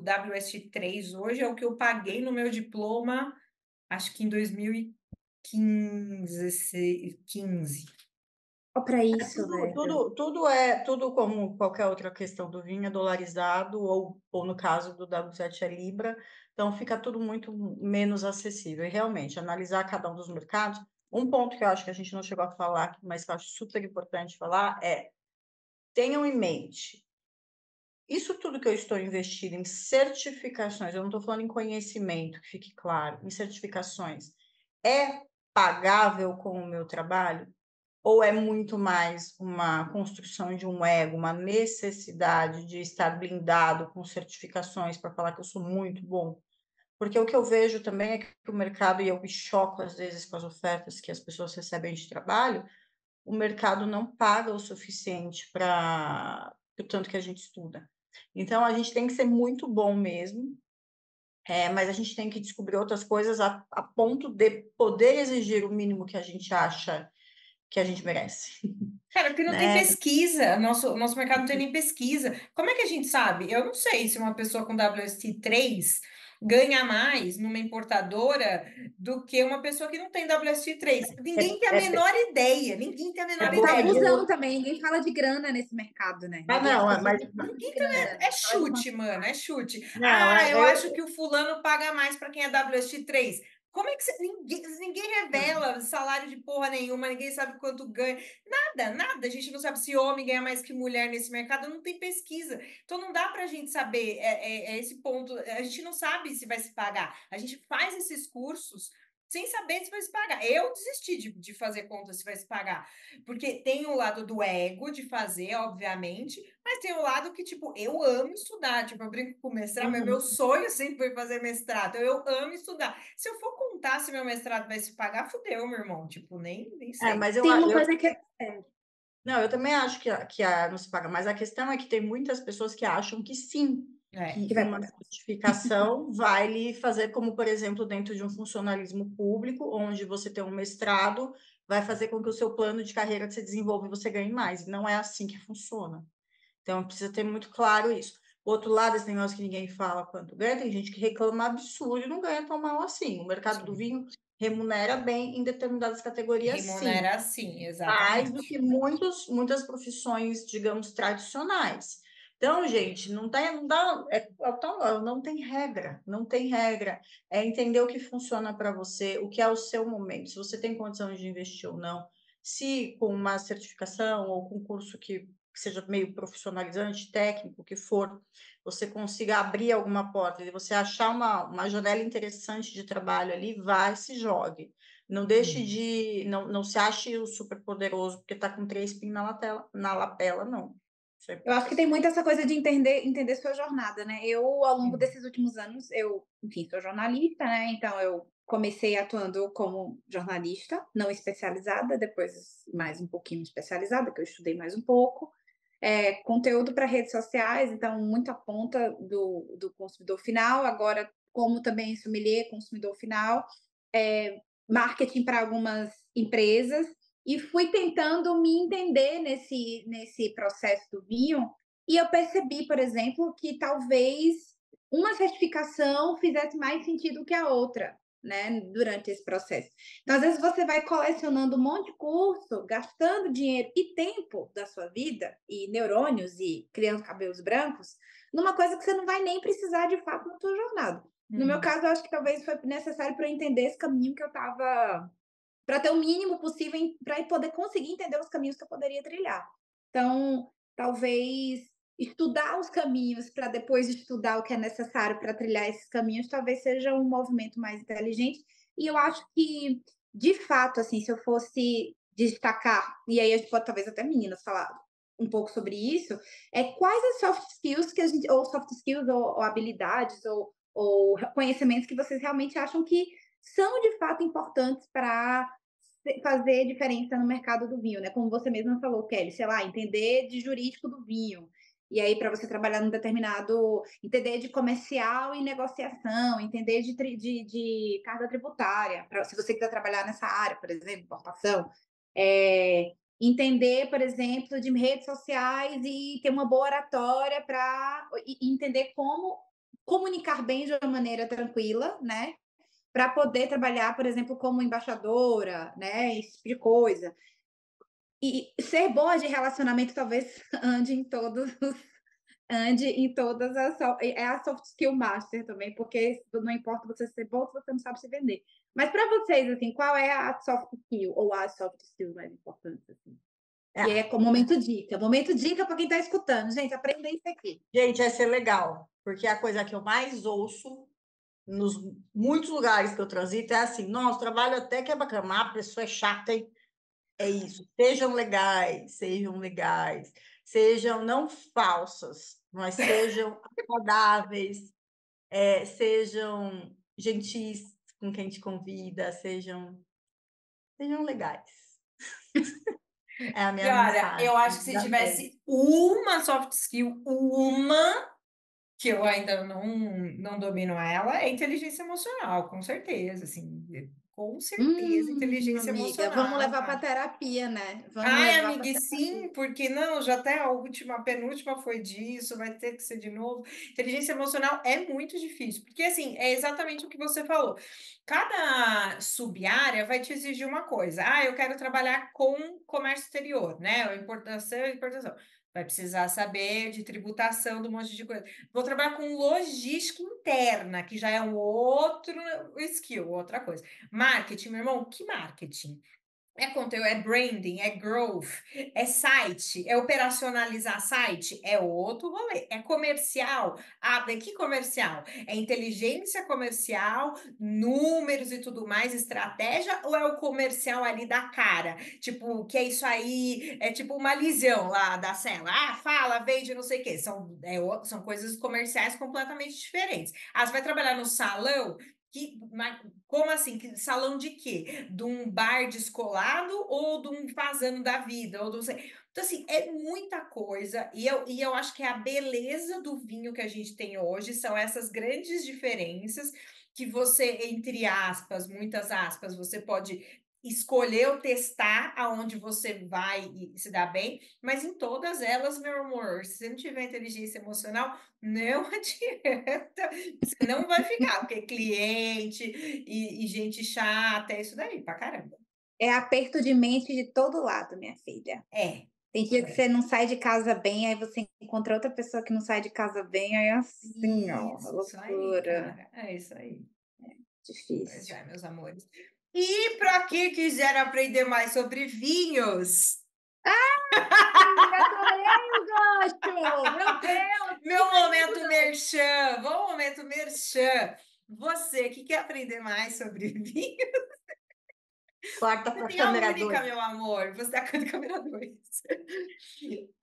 WST3 hoje é o que eu paguei no meu diploma, acho que em 2015. ó pra É isso, tudo, velho. tudo como qualquer outra questão do vinho, é dolarizado, ou no caso do W7 é Libra, então fica tudo muito menos acessível. E realmente, analisar cada um dos mercados, um ponto que eu acho que a gente não chegou a falar, mas que eu acho super importante falar é: tenham em mente, isso tudo que eu estou investindo em certificações, eu não estou falando em conhecimento, que fique claro, em certificações, é pagável com o meu trabalho? Ou é muito mais uma construção de um ego, uma necessidade de estar blindado com certificações para falar que eu sou muito bom? Porque o que eu vejo também é que o mercado, e eu me choco às vezes com as ofertas que as pessoas recebem de trabalho, o mercado não paga o suficiente para o tanto que a gente estuda. Então, a gente tem que ser muito bom mesmo, mas a gente tem que descobrir outras coisas a ponto de poder exigir o mínimo que a gente acha que a gente merece. Cara, porque não tem Né? pesquisa, nosso mercado não tem nem pesquisa. Como é que a gente sabe? Eu não sei se uma pessoa com WST3 ganha mais numa importadora do que uma pessoa que não tem WST3. Ninguém tem a É, menor ideia, ninguém tem a é menor Tem ideia. tabuzão também, ninguém fala de grana nesse mercado, né? Ninguém, não, as pessoas mas não falam de Ninguém tem, grana. é Fala de chute, mano, é chute. não, Ah, eu acho que o fulano paga mais para quem é WST3. Como é que você, ninguém revela salário de porra nenhuma, ninguém sabe quanto ganha. Nada, nada. A gente não sabe se homem ganha mais que mulher nesse mercado, não tem pesquisa. Então não dá para a gente saber esse ponto. A gente não sabe se vai se pagar. A gente faz esses cursos sem saber se vai se pagar. Eu desisti de fazer conta se vai se pagar. Porque tem o lado do ego de fazer, obviamente, mas tem o lado que, tipo, eu amo estudar. Tipo, eu brinco com mestrado, mas meu sonho sempre foi fazer mestrado. Então, eu amo estudar. Se eu for contar se meu mestrado vai se pagar, fudeu, meu irmão. Tipo, nem sei. mas Tem uma coisa que é. não, eu também acho que não se paga, mas a questão é que tem muitas pessoas que acham que sim, É. Que que vai uma pagar. certificação vai lhe fazer, como por exemplo, dentro de um funcionalismo público, onde você tem um mestrado, vai fazer com que o seu plano de carreira se desenvolva e você ganhe mais. Não é assim que funciona. Então, precisa ter muito claro isso. O outro lado, esse negócio que ninguém fala quanto ganha, tem gente que reclama absurdo e não ganha tão mal assim. O mercado do Sim. vinho remunera bem em determinadas categorias, sim, Remunera sim, mais do exatamente. que muitas profissões, digamos, tradicionais. Então, gente, não dá, não tem regra, não tem regra. É entender o que funciona para você, o que é o seu momento, se você tem condição de investir ou não, se com uma certificação ou com um curso que que seja meio profissionalizante, técnico, o que for, você consiga abrir alguma porta, e você achar uma janela interessante de trabalho ali, vai, se jogue. Não deixe de... Não se ache o super poderoso porque está com 3 pin na lapela, não. Eu acho que tem muito essa coisa de entender sua jornada, né? Eu, ao longo desses últimos anos, enfim, sou jornalista, né? Então, eu comecei atuando como jornalista, não especializada, depois mais um pouquinho especializada, que eu estudei mais um pouco. Conteúdo para redes sociais, então, muito a ponta do consumidor final. Agora, como também sommelier, consumidor final, marketing para algumas empresas. E fui tentando me entender nesse processo do vinho, e eu percebi, por exemplo, que talvez uma certificação fizesse mais sentido que a outra, né, durante esse processo. Então, às vezes, você vai colecionando um monte de curso, gastando dinheiro e tempo da sua vida, e neurônios, e criando cabelos brancos, numa coisa que você não vai nem precisar de fato na sua jornada. No meu caso, eu acho que talvez foi necessário para eu entender esse caminho que eu estava, para ter o mínimo possível para poder conseguir entender os caminhos que eu poderia trilhar. Então, talvez estudar os caminhos para depois estudar o que é necessário para trilhar esses caminhos, talvez seja um movimento mais inteligente. E eu acho que, de fato, assim, se eu fosse destacar, e aí a gente pode talvez até meninas falar um pouco sobre isso, quais as soft skills que a gente, ou soft skills, ou habilidades, ou conhecimentos que vocês realmente acham que são de fato importantes para fazer diferença no mercado do vinho, né? Como você mesma falou, Kelly, sei lá, entender de jurídico do vinho. E aí, para você trabalhar num determinado. Entender de comercial e negociação, entender de carga tributária, se você quiser trabalhar nessa área, por exemplo, importação. Entender, por exemplo, de redes sociais e ter uma boa oratória para entender como comunicar bem de uma maneira tranquila, né? Para poder trabalhar, por exemplo, como embaixadora, né? Esse tipo de coisa. E ser boa de relacionamento talvez ande em todas as a soft skill master também, porque não importa você ser bom se você não sabe se vender. Mas para vocês, assim, qual é a soft skill ou as soft skills mais importantes, assim? E aí com momento dica para quem está escutando, gente, aprenda isso aqui. Gente, vai ser legal, porque a coisa que eu mais ouço nos muitos lugares que eu transito é assim: nossa, trabalho até que é bacana, a pessoa é chata, hein? É isso, sejam legais, sejam não falsas, mas sejam agradáveis, sejam gentis com quem te convida, sejam legais. É a minha mensagem. Eu acho que se tivesse uma soft skill, que eu ainda não domino ela, é inteligência emocional, com certeza, assim, com certeza, inteligência amiga, emocional. vamos levar para terapia, né? Amiga, sim, porque não, já até a penúltima foi disso, vai ter que ser de novo. Inteligência emocional é muito difícil, porque assim, é exatamente o que você falou. Cada sub-área vai te exigir uma coisa. Eu quero trabalhar com comércio exterior, né? Importação e exportação. Vai precisar saber de tributação, de um monte de coisa. Vou trabalhar com logística interna, que já é um outro skill, outra coisa. Marketing, meu irmão, que marketing? É conteúdo, é branding, é growth, é site, é operacionalizar site, é outro rolê. É comercial. Que comercial? É inteligência comercial, números e tudo mais, estratégia, ou é o comercial ali da cara? Tipo, que é isso aí, é tipo uma lisão lá da cela. Fala, vende, não sei o quê. São coisas comerciais completamente diferentes. Você vai trabalhar no salão. Como assim? Salão de quê? De um bar descolado ou de um fazano da vida? Então, assim, é muita coisa. E eu acho que a beleza do vinho que a gente tem hoje são essas grandes diferenças que você, entre aspas, muitas aspas, você pode escolher ou testar aonde você vai e se dá bem, mas em todas elas, meu amor, se você não tiver inteligência emocional, não adianta, você não vai ficar, porque cliente e gente chata, é isso daí, pra caramba. É aperto de mente de todo lado, minha filha. Tem dia que você não sai de casa bem, aí você encontra outra pessoa que não sai de casa bem, aí assim, ó, loucura. É isso aí. Difícil. Pois é, meus amores. E para quem quiser aprender mais sobre vinhos, Eu gosto! Meu Deus! Meu momento merchan! Vamos, momento merchan! Você que quer aprender mais sobre vinho? Corta Você pra tem a câmera única, 2. meu amor. Você tá com a câmera 2.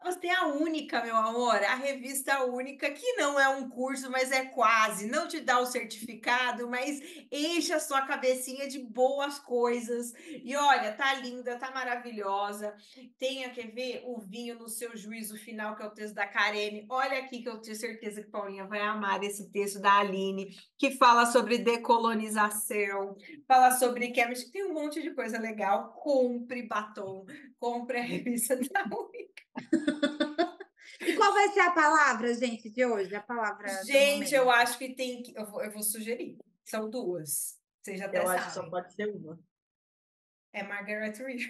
Você tem a única, meu amor, a revista única, que não é um curso, mas é quase. Não te dá o certificado, mas enche a sua cabecinha de boas coisas. E olha, tá linda, tá maravilhosa. Tenha que ver o vinho no seu juízo final, que é o texto da Karene. Olha aqui que eu tenho certeza que Paulinha vai amar esse texto da Aline, que fala sobre decolonização, fala sobre chemistry, tem um monte de coisa legal. Compre batom, compre a revista da Única. E qual vai ser a palavra, gente, de hoje? A palavra do Gente, eu momento? acho que tem que. Eu vou sugerir. São duas. Vocês já até Eu acho que só sabem. pode ser uma. É Margaret Reed.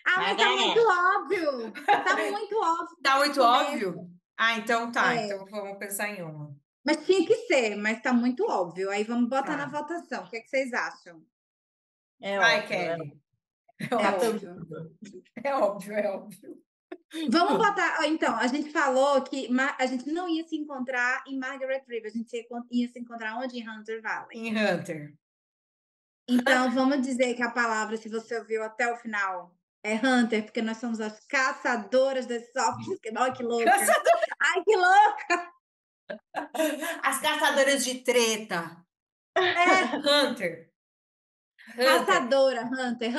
Ah, mas tá muito óbvio! Tá muito óbvio. Tá muito Começo. óbvio? Ah, então tá. É. Então vamos pensar em uma. Mas tinha que ser, mas tá muito óbvio. Aí vamos botar Tá. na votação. O que, é que vocês acham? É Vai, óbvio. Kelly. É óbvio. É óbvio, é óbvio. Vamos botar. Então, a gente falou que a gente não ia se encontrar em Margaret River, a gente ia se encontrar onde? Em Hunter Valley. Em Hunter. Então, vamos dizer que a palavra, se você ouviu até o final, é Hunter, porque nós somos as caçadoras de soft skills. Olha que louca! Ai, que louca! As caçadoras de treta. É, Hunter. caçadora, Hunter.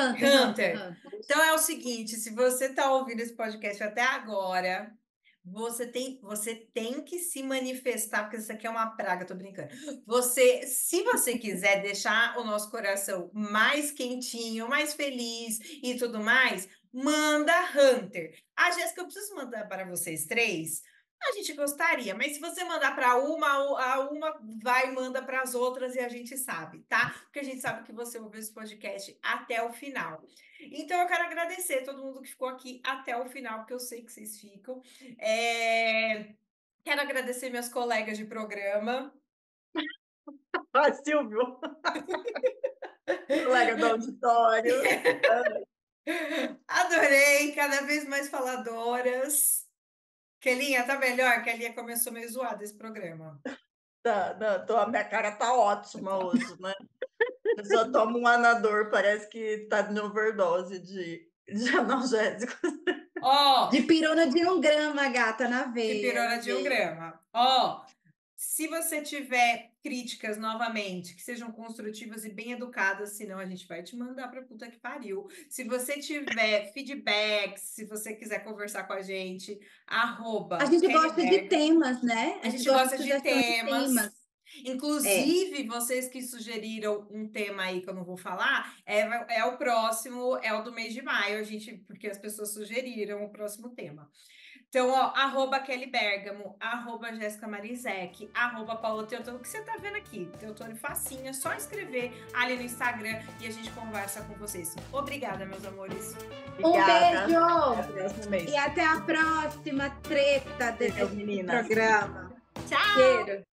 Então é o seguinte, se você está ouvindo esse podcast até agora, você tem que se manifestar, porque isso aqui é uma praga, tô brincando. Se você quiser deixar o nosso coração mais quentinho, mais feliz e tudo mais, manda Hunter. A Jéssica, eu preciso mandar para vocês três. A gente gostaria, mas se você mandar para uma, a uma vai e manda para as outras e a gente sabe, tá? Porque a gente sabe que você ouviu esse podcast até o final. Então, eu quero agradecer a todo mundo que ficou aqui até o final, porque eu sei que vocês ficam. Quero agradecer meus colegas de programa. Ah, Silvio! Colega do auditório. Adorei, cada vez mais faladoras. Kelinha, tá melhor? Kelinha começou meio zoada esse programa. A minha cara tá ótima hoje, né? Eu só tomo um anador, parece que tá de overdose de analgésico. De pirona de 1 grama, gata, na veia. De pirona de 1 grama. Se você tiver críticas novamente, que sejam construtivas e bem educadas, senão a gente vai te mandar pra puta que pariu. Se você tiver feedbacks, se você quiser conversar com a gente, @. A gente gosta de temas, né? A gente gosta de temas. De Inclusive, vocês que sugeriram um tema aí que eu não vou falar, é o próximo, é o do mês de maio, porque as pessoas sugeriram o próximo tema. Então, @Kelly Bergamo, @Jéssica Marizek, @Paula Teotônio, que você tá vendo aqui. Teotônio facinho, é só escrever ali no Instagram e a gente conversa com vocês. Obrigada, meus amores. Obrigada. Um beijo! E até a próxima treta desse programa. Tchau! Cheiro.